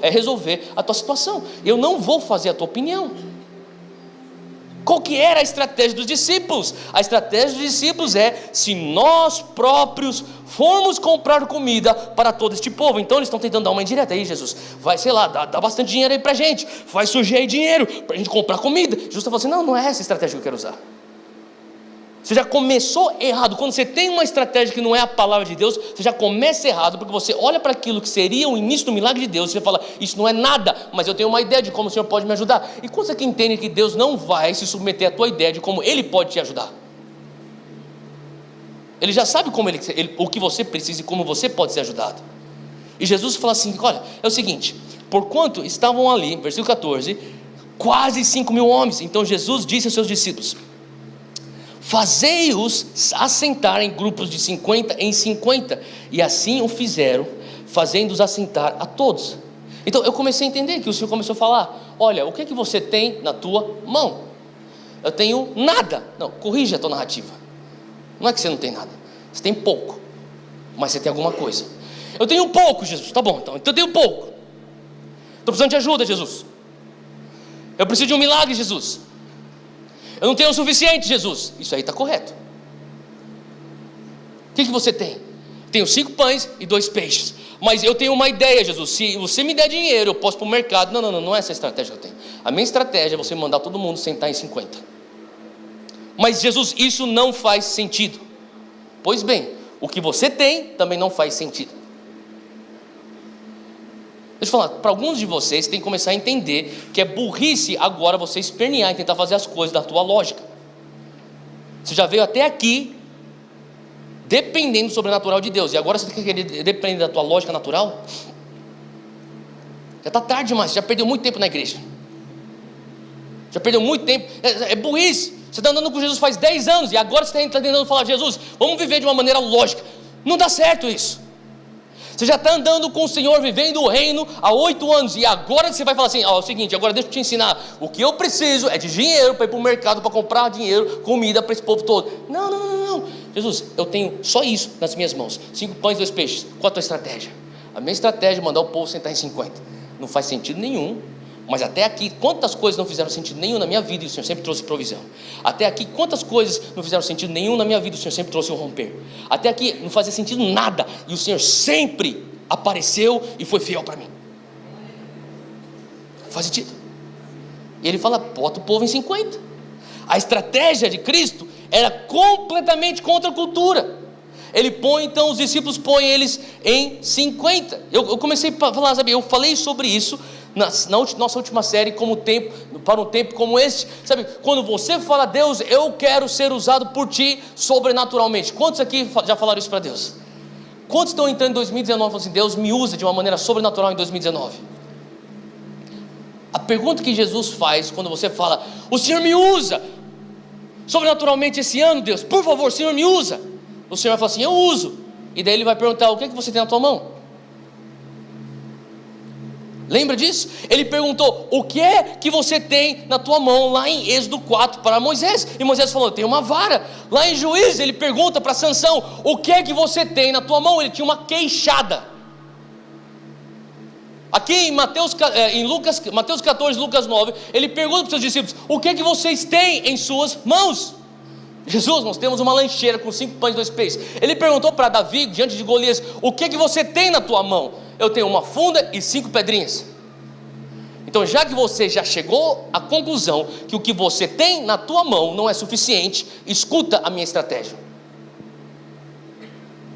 resolver a tua situação. Eu não vou fazer a tua opinião. Qual que era a estratégia dos discípulos? A estratégia dos discípulos é: se nós próprios formos comprar comida para todo este povo. Então eles estão tentando dar uma indireta aí, Jesus, vai, sei lá, dá bastante dinheiro aí pra gente, vai surgir aí dinheiro pra gente comprar comida. Jesus está falando assim: não é essa a estratégia que eu quero usar. Você já começou errado. Quando você tem uma estratégia que não é a palavra de Deus, você já começa errado, porque você olha para aquilo que seria o início do milagre de Deus, e você fala: isso não é nada, mas eu tenho uma ideia de como o Senhor pode me ajudar. E quando você que entende que Deus não vai se submeter à tua ideia de como Ele pode te ajudar, Ele já sabe como o que você precisa e como você pode ser ajudado. E Jesus fala assim: olha, é o seguinte, porquanto estavam ali, versículo 14, quase 5.000 homens. Então Jesus disse aos seus discípulos: fazei-os assentar em grupos de 50 em 50. E assim o fizeram, fazendo-os assentar a todos. Então eu comecei a entender que o Senhor começou a falar: olha, o que é que você tem na tua mão? Eu tenho nada. Não, corrija a tua narrativa. Não é que você não tem nada, você tem pouco, mas você tem alguma coisa. Eu tenho pouco, Jesus. Tá bom, então eu tenho pouco. Estou precisando de ajuda, Jesus. Eu preciso de um milagre, Jesus. Eu não tenho o suficiente, Jesus. Isso aí está correto. O que você tem? Tenho 5 pães e 2 peixes. Mas eu tenho uma ideia, Jesus. Se você me der dinheiro, eu posso ir para o mercado. Não é essa a estratégia que eu tenho. A minha estratégia é você mandar todo mundo sentar em 50. Mas Jesus, isso não faz sentido. Pois bem, o que você tem também não faz sentido. Deixa eu falar, para alguns de vocês tem que começar a entender que é burrice agora você espernear e tentar fazer as coisas da tua lógica. Você já veio até aqui dependendo do sobrenatural de Deus, e agora você tem que querer depender da tua lógica natural? Já está tarde demais, você já perdeu muito tempo na igreja. Já perdeu muito tempo, é burrice. Você está andando com Jesus faz 10 anos e agora você está tentando falar: Jesus, vamos viver de uma maneira lógica. Não dá certo isso. Você já está andando com o Senhor, vivendo o reino há 8 anos, e agora você vai falar assim: é o seguinte, agora deixa eu te ensinar, o que eu preciso é de dinheiro para ir para o mercado, para comprar dinheiro, comida para esse povo todo. Não, Jesus, eu tenho só isso nas minhas mãos, 5 pães e 2 peixes. Qual a tua estratégia? A minha estratégia é mandar o povo sentar em 50. Não faz sentido nenhum, mas até aqui, quantas coisas não fizeram sentido nenhum na minha vida e o Senhor sempre trouxe provisão. Até aqui, quantas coisas não fizeram sentido nenhum na minha vida e o Senhor sempre trouxe um romper. Até aqui, não fazia sentido nada e o Senhor sempre apareceu e foi fiel para mim. Faz sentido. E Ele fala: bota o povo em 50. A estratégia de Cristo era completamente contra a cultura. Ele põe, então os discípulos põem eles em 50. Eu comecei a falar, sabe, eu falei sobre isso na nossa última série, para um tempo como este. Sabe, quando você fala: Deus, eu quero ser usado por Ti sobrenaturalmente. Quantos aqui já falaram isso para Deus? Quantos estão entrando em 2019 e falam assim: Deus, me usa de uma maneira sobrenatural em 2019? A pergunta que Jesus faz quando você fala: o Senhor me usa sobrenaturalmente esse ano, Deus, por favor, Senhor, me usa. O Senhor vai falar assim: eu uso. E daí Ele vai perguntar: o que é que você tem na tua mão? Lembra disso? Ele perguntou: o que é que você tem na tua mão? Lá em Êxodo 4 para Moisés. E Moisés falou: eu tenho uma vara. Lá em Juízes ele pergunta para Sansão: o que é que você tem na tua mão? Ele tinha uma queixada. Aqui em Mateus 14, Lucas 9, ele pergunta para os seus discípulos: o que é que vocês têm em suas mãos? Jesus, nós temos uma lancheira com 5 pães e 2 peixes. Ele perguntou para Davi, diante de Golias: o que é que você tem na tua mão? Eu tenho uma funda e 5 pedrinhas. Então, já que você já chegou à conclusão que o que você tem na tua mão não é suficiente, escuta a minha estratégia.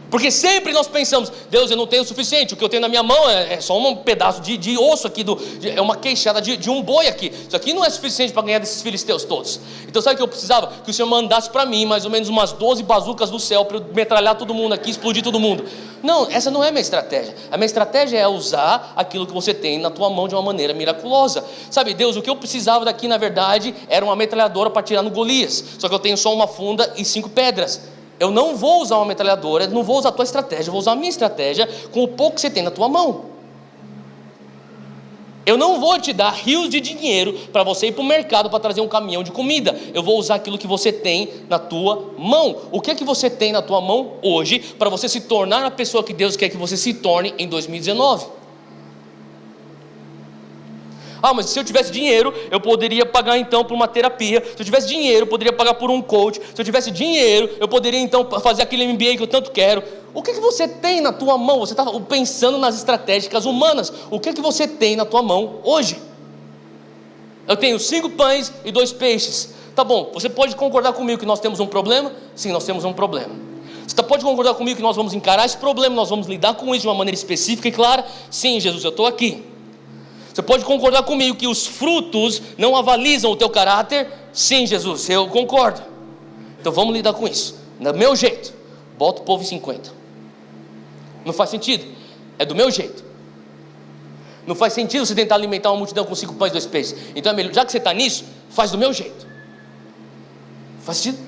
Porque sempre nós pensamos: Deus, eu não tenho o suficiente, o que eu tenho na minha mão é só um pedaço de osso aqui, é uma queixada de um boi aqui, isso aqui não é suficiente para ganhar desses filisteus todos. Então sabe o que eu precisava? Que o Senhor mandasse para mim mais ou menos umas 12 bazucas do céu para eu metralhar todo mundo aqui, explodir todo mundo. Não, essa não é a minha estratégia. A minha estratégia é usar aquilo que você tem na tua mão de uma maneira miraculosa. Sabe, Deus, o que eu precisava daqui na verdade era uma metralhadora para tirar no Golias, só que eu tenho só uma funda e 5 pedras. Eu não vou usar uma metralhadora, não vou usar a tua estratégia, eu vou usar a minha estratégia com o pouco que você tem na tua mão. Eu não vou te dar rios de dinheiro para você ir para o mercado para trazer um caminhão de comida. Eu vou usar aquilo que você tem na tua mão. O que é que você tem na tua mão hoje para você se tornar a pessoa que Deus quer que você se torne em 2019? Mas se eu tivesse dinheiro, eu poderia pagar então por uma terapia. Se eu tivesse dinheiro, eu poderia pagar por um coach. Se eu tivesse dinheiro, eu poderia então fazer aquele MBA que eu tanto quero. O que você tem na tua mão? Você está pensando nas estratégicas humanas. O que você tem na tua mão hoje? Eu tenho 5 pães e 2 peixes. Tá bom, você pode concordar comigo que nós temos um problema? Sim, nós temos um problema. Você pode concordar comigo que nós vamos encarar esse problema, nós vamos lidar com isso de uma maneira específica e clara? Sim, Jesus, eu estou aqui. Você pode concordar comigo que os frutos não avalizam o teu caráter? Sim, Jesus, eu concordo. Então vamos lidar com isso, do meu jeito. Bota o povo em 50. Não faz sentido, é do meu jeito. Não faz sentido você tentar alimentar uma multidão com 5 pães e 2 peixes. Então é melhor, já que você está nisso, faz do meu jeito. Faz sentido?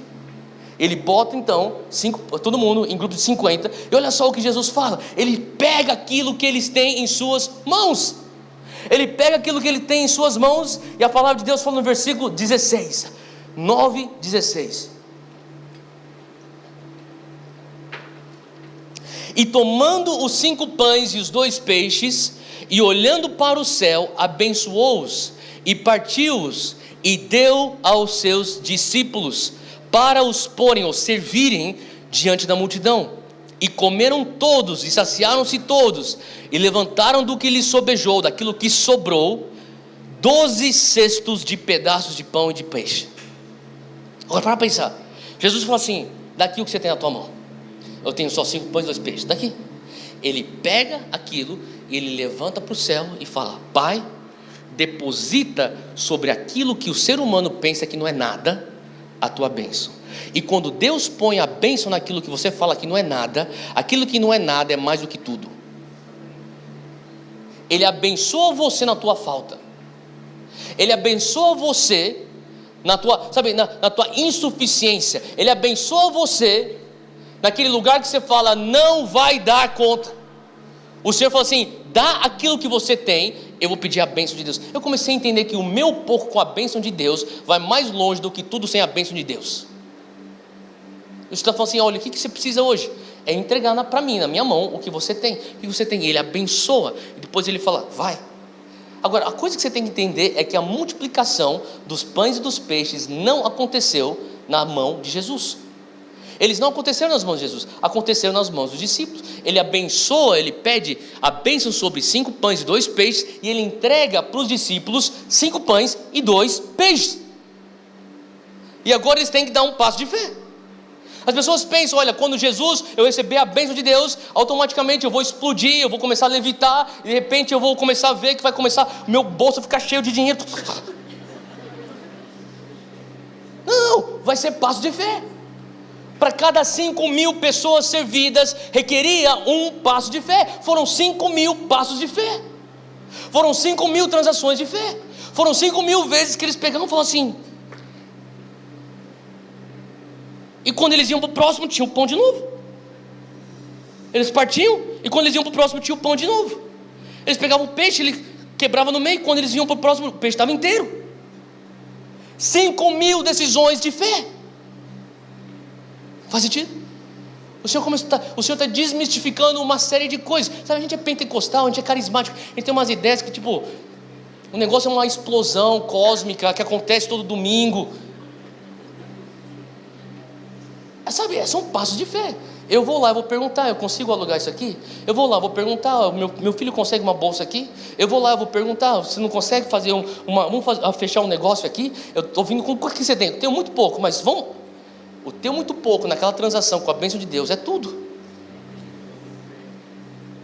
Ele bota então todo mundo em grupo de 50. E olha só o que Jesus fala. Ele pega aquilo que eles têm em suas mãos. Ele pega aquilo que ele tem em suas mãos. E a palavra de Deus fala no versículo 16, 9:16. E tomando os 5 pães e os 2 peixes, e olhando para o céu, abençoou-os e partiu-os e deu aos seus discípulos para os porem ou servirem diante da multidão. E comeram todos e saciaram-se todos e levantaram do que lhes sobejou, daquilo que sobrou, 12 cestos de pedaços de pão e de peixe. Agora para pensar, Jesus falou assim: daqui o que você tem na tua mão. Eu tenho só 5 pães e 2 peixes. Daqui. Ele pega aquilo e ele levanta para o céu e fala: Pai, deposita sobre aquilo que o ser humano pensa que não é nada, a tua bênção. E quando Deus põe a bênção naquilo que você fala que não é nada, aquilo que não é nada é mais do que tudo. Ele abençoa você na tua falta. Ele abençoa você na tua, na tua insuficiência. Ele abençoa você naquele lugar que você fala, não vai dar conta. O Senhor falou assim: dá aquilo que você tem, eu vou pedir a bênção de Deus. Eu comecei a entender que o meu pouco com a bênção de Deus vai mais longe do que tudo sem a bênção de Deus. O Senhor está falando assim: olha, o que você precisa hoje? É entregar para mim, na minha mão, o que você tem. O que você tem? Ele abençoa. E depois ele fala: vai. Agora, a coisa que você tem que entender é que a multiplicação dos pães e dos peixes não aconteceu na mão de Jesus. Eles não aconteceram nas mãos de Jesus, aconteceram nas mãos dos discípulos. Ele abençoa, ele pede a bênção sobre 5 pães e 2 peixes, e ele entrega para os discípulos 5 pães e 2 peixes. E agora eles têm que dar um passo de fé. As pessoas pensam: olha, quando Jesus, eu receber a bênção de Deus, automaticamente eu vou explodir, eu vou começar a levitar, e de repente eu vou começar a ver que vai começar o meu bolso a ficar cheio de dinheiro. Não, vai ser passo de fé. Para cada 5.000 pessoas servidas, requeria um passo de fé. Foram 5.000 passos de fé. Foram 5.000 transações de fé. Foram 5.000 vezes que eles pegavam e falavam assim. E quando eles iam para o próximo, tinha o pão de novo. Eles partiam, e quando eles iam para o próximo, tinha o pão de novo. Eles pegavam o peixe, ele quebrava no meio. Quando eles iam para o próximo, o peixe estava inteiro. 5.000 decisões de fé. Faz sentido? O Senhor está desmistificando uma série de coisas. Sabe, a gente é pentecostal, a gente é carismático, a gente tem umas ideias que tipo, o negócio é uma explosão cósmica que acontece todo domingo. Sabe, são passos de fé. Eu vou lá, eu vou perguntar: eu consigo alugar isso aqui? Eu vou lá, eu vou perguntar: meu filho consegue uma bolsa aqui? Eu vou lá, eu vou perguntar: você não consegue fazer vamos fechar um negócio aqui? Eu estou vindo com o que você tem? Eu tenho muito pouco, mas vamos. O teu muito pouco naquela transação com a bênção de Deus é tudo.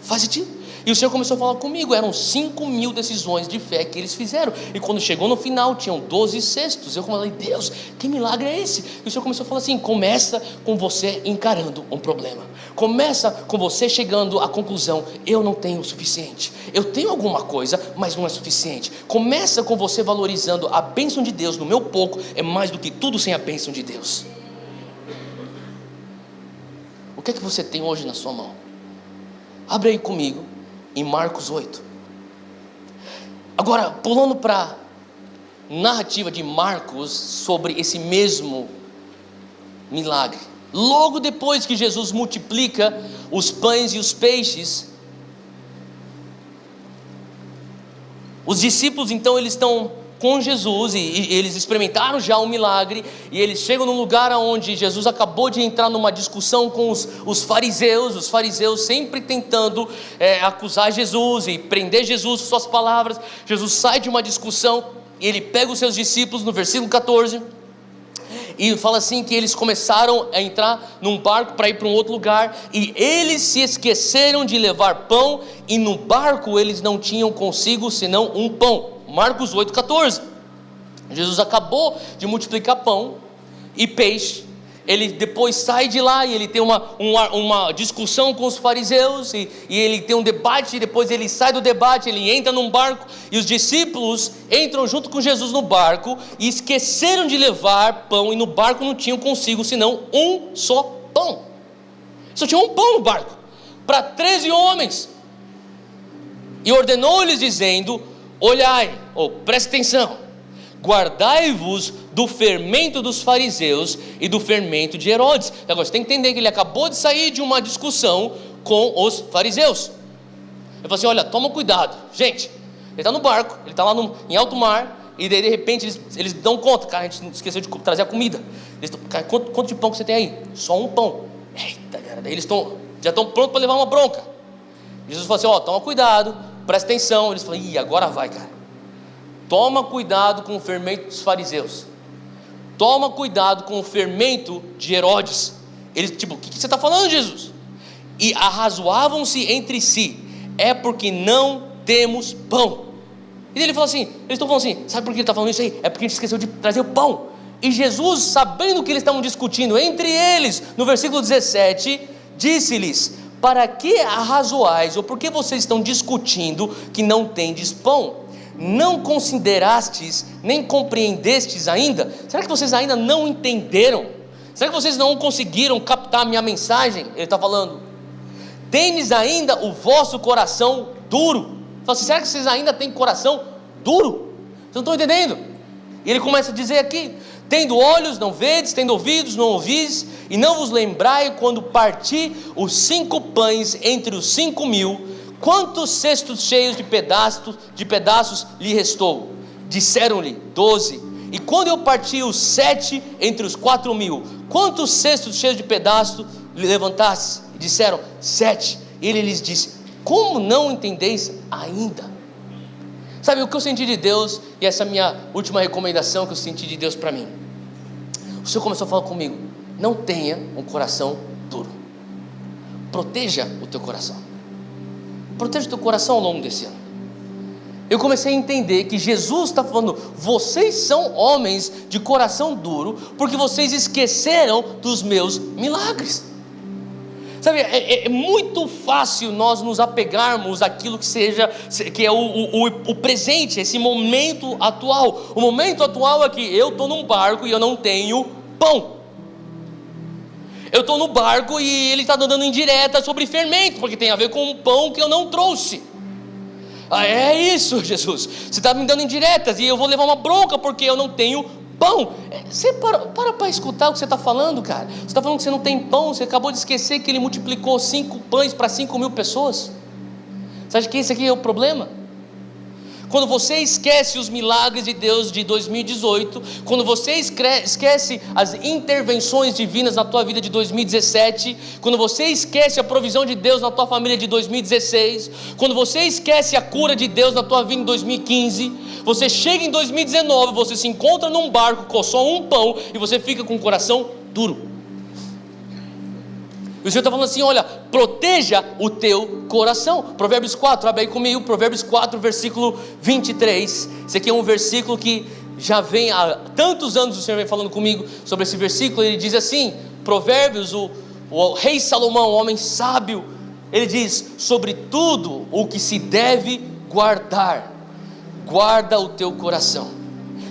Faz sentido? E o Senhor começou a falar comigo. Eram 5.000 decisões de fé que eles fizeram. E quando chegou no final, tinham 12 cestos. Eu falei: Deus, que milagre é esse? E o Senhor começou a falar assim: começa com você encarando um problema. Começa com você chegando à conclusão: eu não tenho o suficiente. Eu tenho alguma coisa, mas não é suficiente. Começa com você valorizando a bênção de Deus no meu pouco. É mais do que tudo sem a bênção de Deus. O que é que você tem hoje na sua mão? Abre aí comigo em Marcos 8. Agora, pulando para a narrativa de Marcos sobre esse mesmo milagre. Logo depois que Jesus multiplica os pães e os peixes, Os discípulos então eles estão com Jesus e eles experimentaram já um milagre, e eles chegam num lugar onde Jesus acabou de entrar numa discussão com os fariseus sempre tentando acusar Jesus e prender Jesus com suas palavras. Jesus sai de uma discussão e ele pega os seus discípulos no versículo 14 e fala assim que eles começaram a entrar num barco para ir para um outro lugar, e eles se esqueceram de levar pão, e no barco eles não tinham consigo senão um pão. Marcos 8,14. Jesus acabou de multiplicar pão e peixe. Ele depois sai de lá e ele tem uma discussão com os fariseus, e ele tem um debate, e depois ele sai do debate, ele entra num barco, e os discípulos entram junto com Jesus no barco, e esqueceram de levar pão, e no barco não tinham consigo senão um só pão. Só tinha um pão no barco, para 13 homens, e ordenou-lhes dizendo: olhai, presta atenção, guardai-vos do fermento dos fariseus e do fermento de Herodes. Agora você tem que entender que ele acabou de sair de uma discussão com os fariseus. Ele falou assim: olha, toma cuidado, gente, ele está no barco, ele está lá em alto mar, e daí de repente eles dão conta: cara, a gente esqueceu de trazer a comida. Cara, quanto de pão que você tem aí? Só um pão. Eita, cara, daí eles já estão prontos para levar uma bronca. Jesus falou assim: toma cuidado, presta atenção. Eles falaram: agora vai, cara. Toma cuidado com o fermento dos fariseus. Toma cuidado com o fermento de Herodes. Eles, o que você está falando, Jesus? E arrazoavam-se entre si: é porque não temos pão. E ele falou assim, eles estão falando assim: sabe por que ele está falando isso aí? É porque a gente esqueceu de trazer o pão. E Jesus, sabendo que eles estavam discutindo entre eles, no versículo 17, disse-lhes: para que arrazoais, ou por que vocês estão discutindo que não tendes pão? Não considerastes, nem compreendestes ainda? Será que vocês ainda não entenderam? Será que vocês não conseguiram captar a minha mensagem? Ele está falando: tendes ainda o vosso coração duro. Fala assim: será que vocês ainda têm coração duro? Vocês não estão entendendo? E ele começa a dizer aqui: tendo olhos não vedes, tendo ouvidos não ouvis, e não vos lembrai quando parti os 5 pães entre os 5.000, quantos cestos cheios de pedaços lhe restou? Disseram-lhe: 12. E quando eu parti os 7 entre os 4.000, quantos cestos cheios de pedaços lhe levantaste? Disseram: 7. Ele lhes disse: como não entendeis ainda? Sabe o que eu senti de Deus, e essa é a minha última recomendação que eu senti de Deus para mim? O Senhor começou a falar comigo: não tenha um coração duro. Proteja o teu coração. Proteja o teu coração ao longo desse ano. Eu comecei a entender que Jesus está falando: vocês são homens de coração duro, porque vocês esqueceram dos meus milagres. Sabe, é muito fácil nós nos apegarmos àquilo que é o presente, esse momento atual. O momento atual é que eu estou num barco e eu não tenho pão. Eu estou no barco e ele está dando indireta sobre fermento, porque tem a ver com um pão que eu não trouxe. É isso, Jesus, você está me dando indiretas, e eu vou levar uma bronca porque eu não tenho pão. Você para escutar o que você está falando, cara. Você está falando que você não tem pão. Você acabou de esquecer que ele multiplicou 5 pães para 5.000 pessoas. Você acha que esse aqui é o problema? Quando você esquece os milagres de Deus de 2018, quando você esquece as intervenções divinas na tua vida de 2017, quando você esquece a provisão de Deus na tua família de 2016, quando você esquece a cura de Deus na tua vida em 2015, você chega em 2019, você se encontra num barco com só um pão, e você fica com o coração duro. E o Senhor está falando assim: olha, proteja o teu coração. Provérbios 4, abre aí comigo, Provérbios 4, versículo 23. Esse aqui é um versículo que já vem há tantos anos, o Senhor vem falando comigo sobre esse versículo. Ele diz assim, Provérbios, o rei Salomão, o homem sábio, ele diz: sobre tudo o que se deve guardar, guarda o teu coração.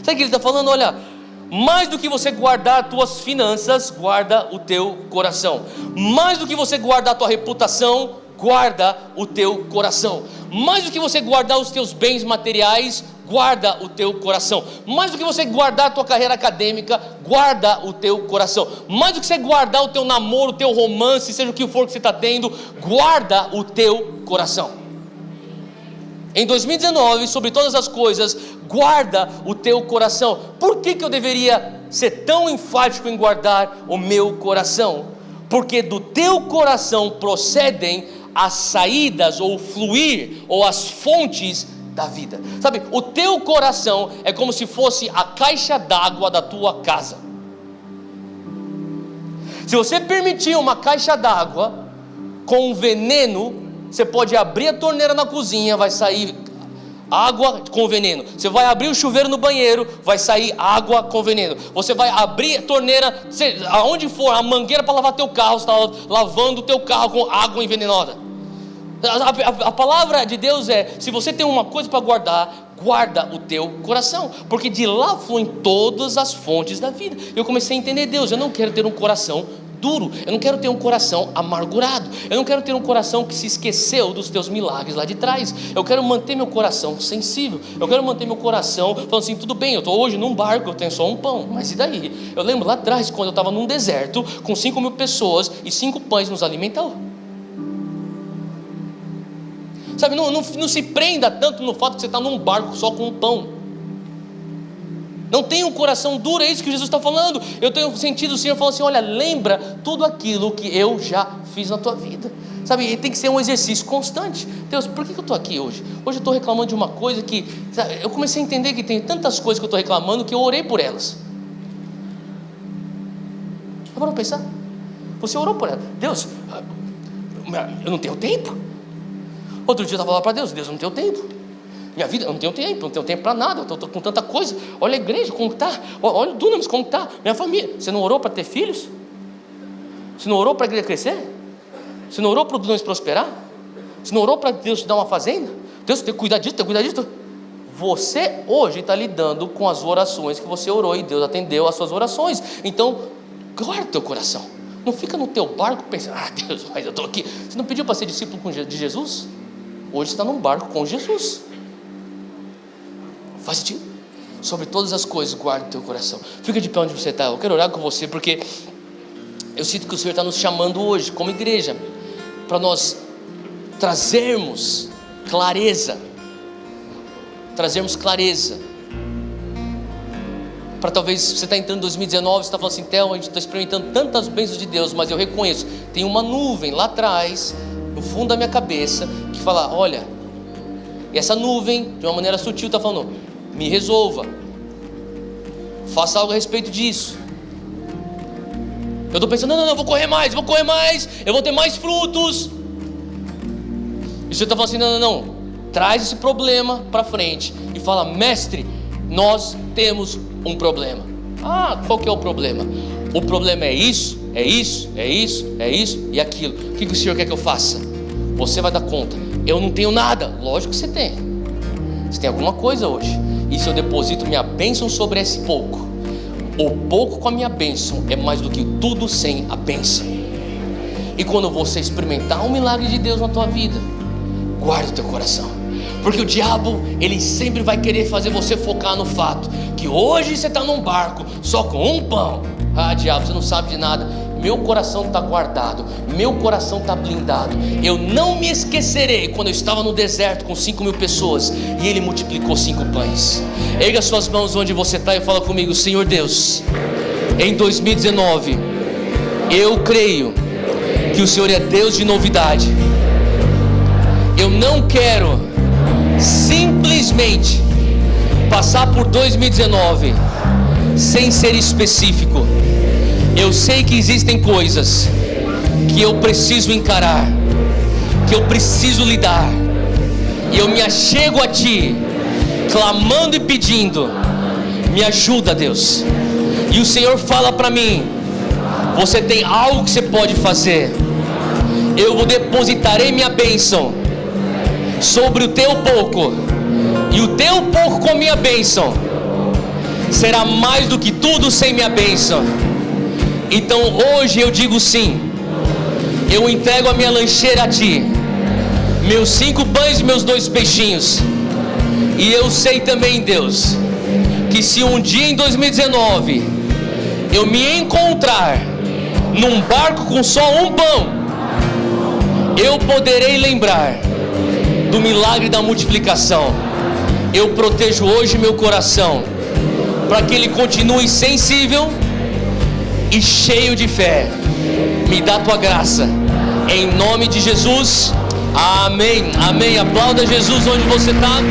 Sabe o que ele está falando? Olha, mais do que você guardar as tuas finanças, guarda o teu coração. Mais do que você guardar a tua reputação, guarda o teu coração. Mais do que você guardar os teus bens materiais, guarda o teu coração. Mais do que você guardar a tua carreira acadêmica, guarda o teu coração. Mais do que você guardar o teu namoro, o teu romance, seja o que for que você está tendo, guarda o teu coração. Em 2019, sobre todas as coisas, guarda o teu coração. Por que eu deveria ser tão enfático em guardar o meu coração? Porque do teu coração procedem as saídas, ou o fluir, ou as fontes da vida. Sabe, o teu coração é como se fosse a caixa d'água da tua casa. Se você permitir uma caixa d'água com veneno, você pode abrir a torneira na cozinha, vai sair água com veneno. Você vai abrir o chuveiro no banheiro, vai sair água com veneno. Você vai abrir a torneira, aonde for, a mangueira para lavar teu carro, você está lavando o teu carro com água envenenada. A palavra de Deus é: se você tem uma coisa para guardar, guarda o teu coração, porque de lá fluem todas as fontes da vida. Eu comecei a entender: Deus, eu não quero ter um coração duro, eu não quero ter um coração amargurado, eu não quero ter um coração que se esqueceu dos teus milagres lá de trás. Eu quero manter meu coração sensível, eu quero manter meu coração falando assim: tudo bem, eu estou hoje num barco, eu tenho só um pão, mas e daí? Eu lembro lá atrás, quando eu estava num deserto com 5.000 pessoas e 5 pães nos alimentou. Sabe, não se prenda tanto no fato que você está num barco só com um pão. Não tenha um coração duro, é isso que Jesus está falando. Eu tenho sentido o Senhor falando assim: olha, lembra tudo aquilo que eu já fiz na tua vida. Sabe, tem que ser um exercício constante. Deus, por que eu estou aqui hoje? Hoje eu estou reclamando de uma coisa que, sabe, eu comecei a entender que tem tantas coisas que eu estou reclamando que eu orei por elas. Agora para pensar, você orou por elas. Deus, eu não tenho tempo. Outro dia eu estava lá para Deus: Deus, eu não tenho tempo. Minha vida, eu não tenho tempo para nada, eu estou com tanta coisa. Olha a igreja, como está? Olha o Dunamis, como está? Minha família. Você não orou para ter filhos? Você não orou para a igreja crescer? Você não orou para o Dunamis prosperar? Você não orou para Deus te dar uma fazenda? Deus, tem que cuidar disso, tem que cuidar disso. Você hoje está lidando com as orações que você orou e Deus atendeu as suas orações. Então, guarda o teu coração. Não fica no teu barco pensando: ah, Deus, mas eu estou aqui. Você não pediu para ser discípulo de Jesus? Hoje você está num barco com Jesus. Faz sentido? Sobre todas as coisas, guarda o teu coração. Fica de pé onde você está. Eu quero orar com você, porque eu sinto que o Senhor está nos chamando hoje, como igreja, para nós trazermos clareza. Para talvez você está entrando em 2019, você está falando assim: Theo, a gente está experimentando tantas bênçãos de Deus, mas eu reconheço, tem uma nuvem lá atrás, no fundo da minha cabeça, que fala: olha, e essa nuvem, de uma maneira sutil, está falando: me resolva, faça algo a respeito disso. Eu estou pensando: não, eu vou correr mais, eu vou ter mais frutos. E você está falando assim: não, traz esse problema para frente e fala: mestre, nós temos um problema. Ah, qual que é o problema? O problema é isso e aquilo. O que o Senhor quer que eu faça? Você vai dar conta. Eu não tenho nada. Lógico que você tem. Você tem alguma coisa hoje. E se eu deposito minha bênção sobre esse pouco, o pouco com a minha bênção é mais do que tudo sem a bênção. E quando você experimentar um milagre de Deus na tua vida, guarda o teu coração. Porque o diabo, ele sempre vai querer fazer você focar no fato que hoje você está num barco só com um pão. Ah, diabo, você não sabe de nada. Meu coração está guardado, meu coração está blindado. Eu não me esquecerei quando eu estava no deserto com 5.000 pessoas e Ele multiplicou 5 pães. Erga suas mãos onde você está e fala comigo: Senhor Deus, em 2019 eu creio que o Senhor é Deus de novidade. Eu não quero simplesmente passar por 2019 sem ser específico. Eu sei que existem coisas que eu preciso encarar, que eu preciso lidar, e eu me achego a Ti, clamando e pedindo: me ajuda, Deus. E o Senhor fala para mim: você tem algo que você pode fazer. Eu depositarei minha bênção sobre o teu pouco, e o teu pouco com minha bênção será mais do que tudo sem minha bênção. Então hoje eu digo sim. Eu entrego a minha lancheira a Ti, meus 5 pães e meus 2 peixinhos. E eu sei também, Deus, que se um dia em 2019 eu me encontrar num barco com só um pão, eu poderei lembrar do milagre da multiplicação. Eu protejo hoje meu coração, para que ele continue sensível e cheio de fé. Me dá tua graça, em nome de Jesus, amém, amém. Aplauda Jesus onde você está.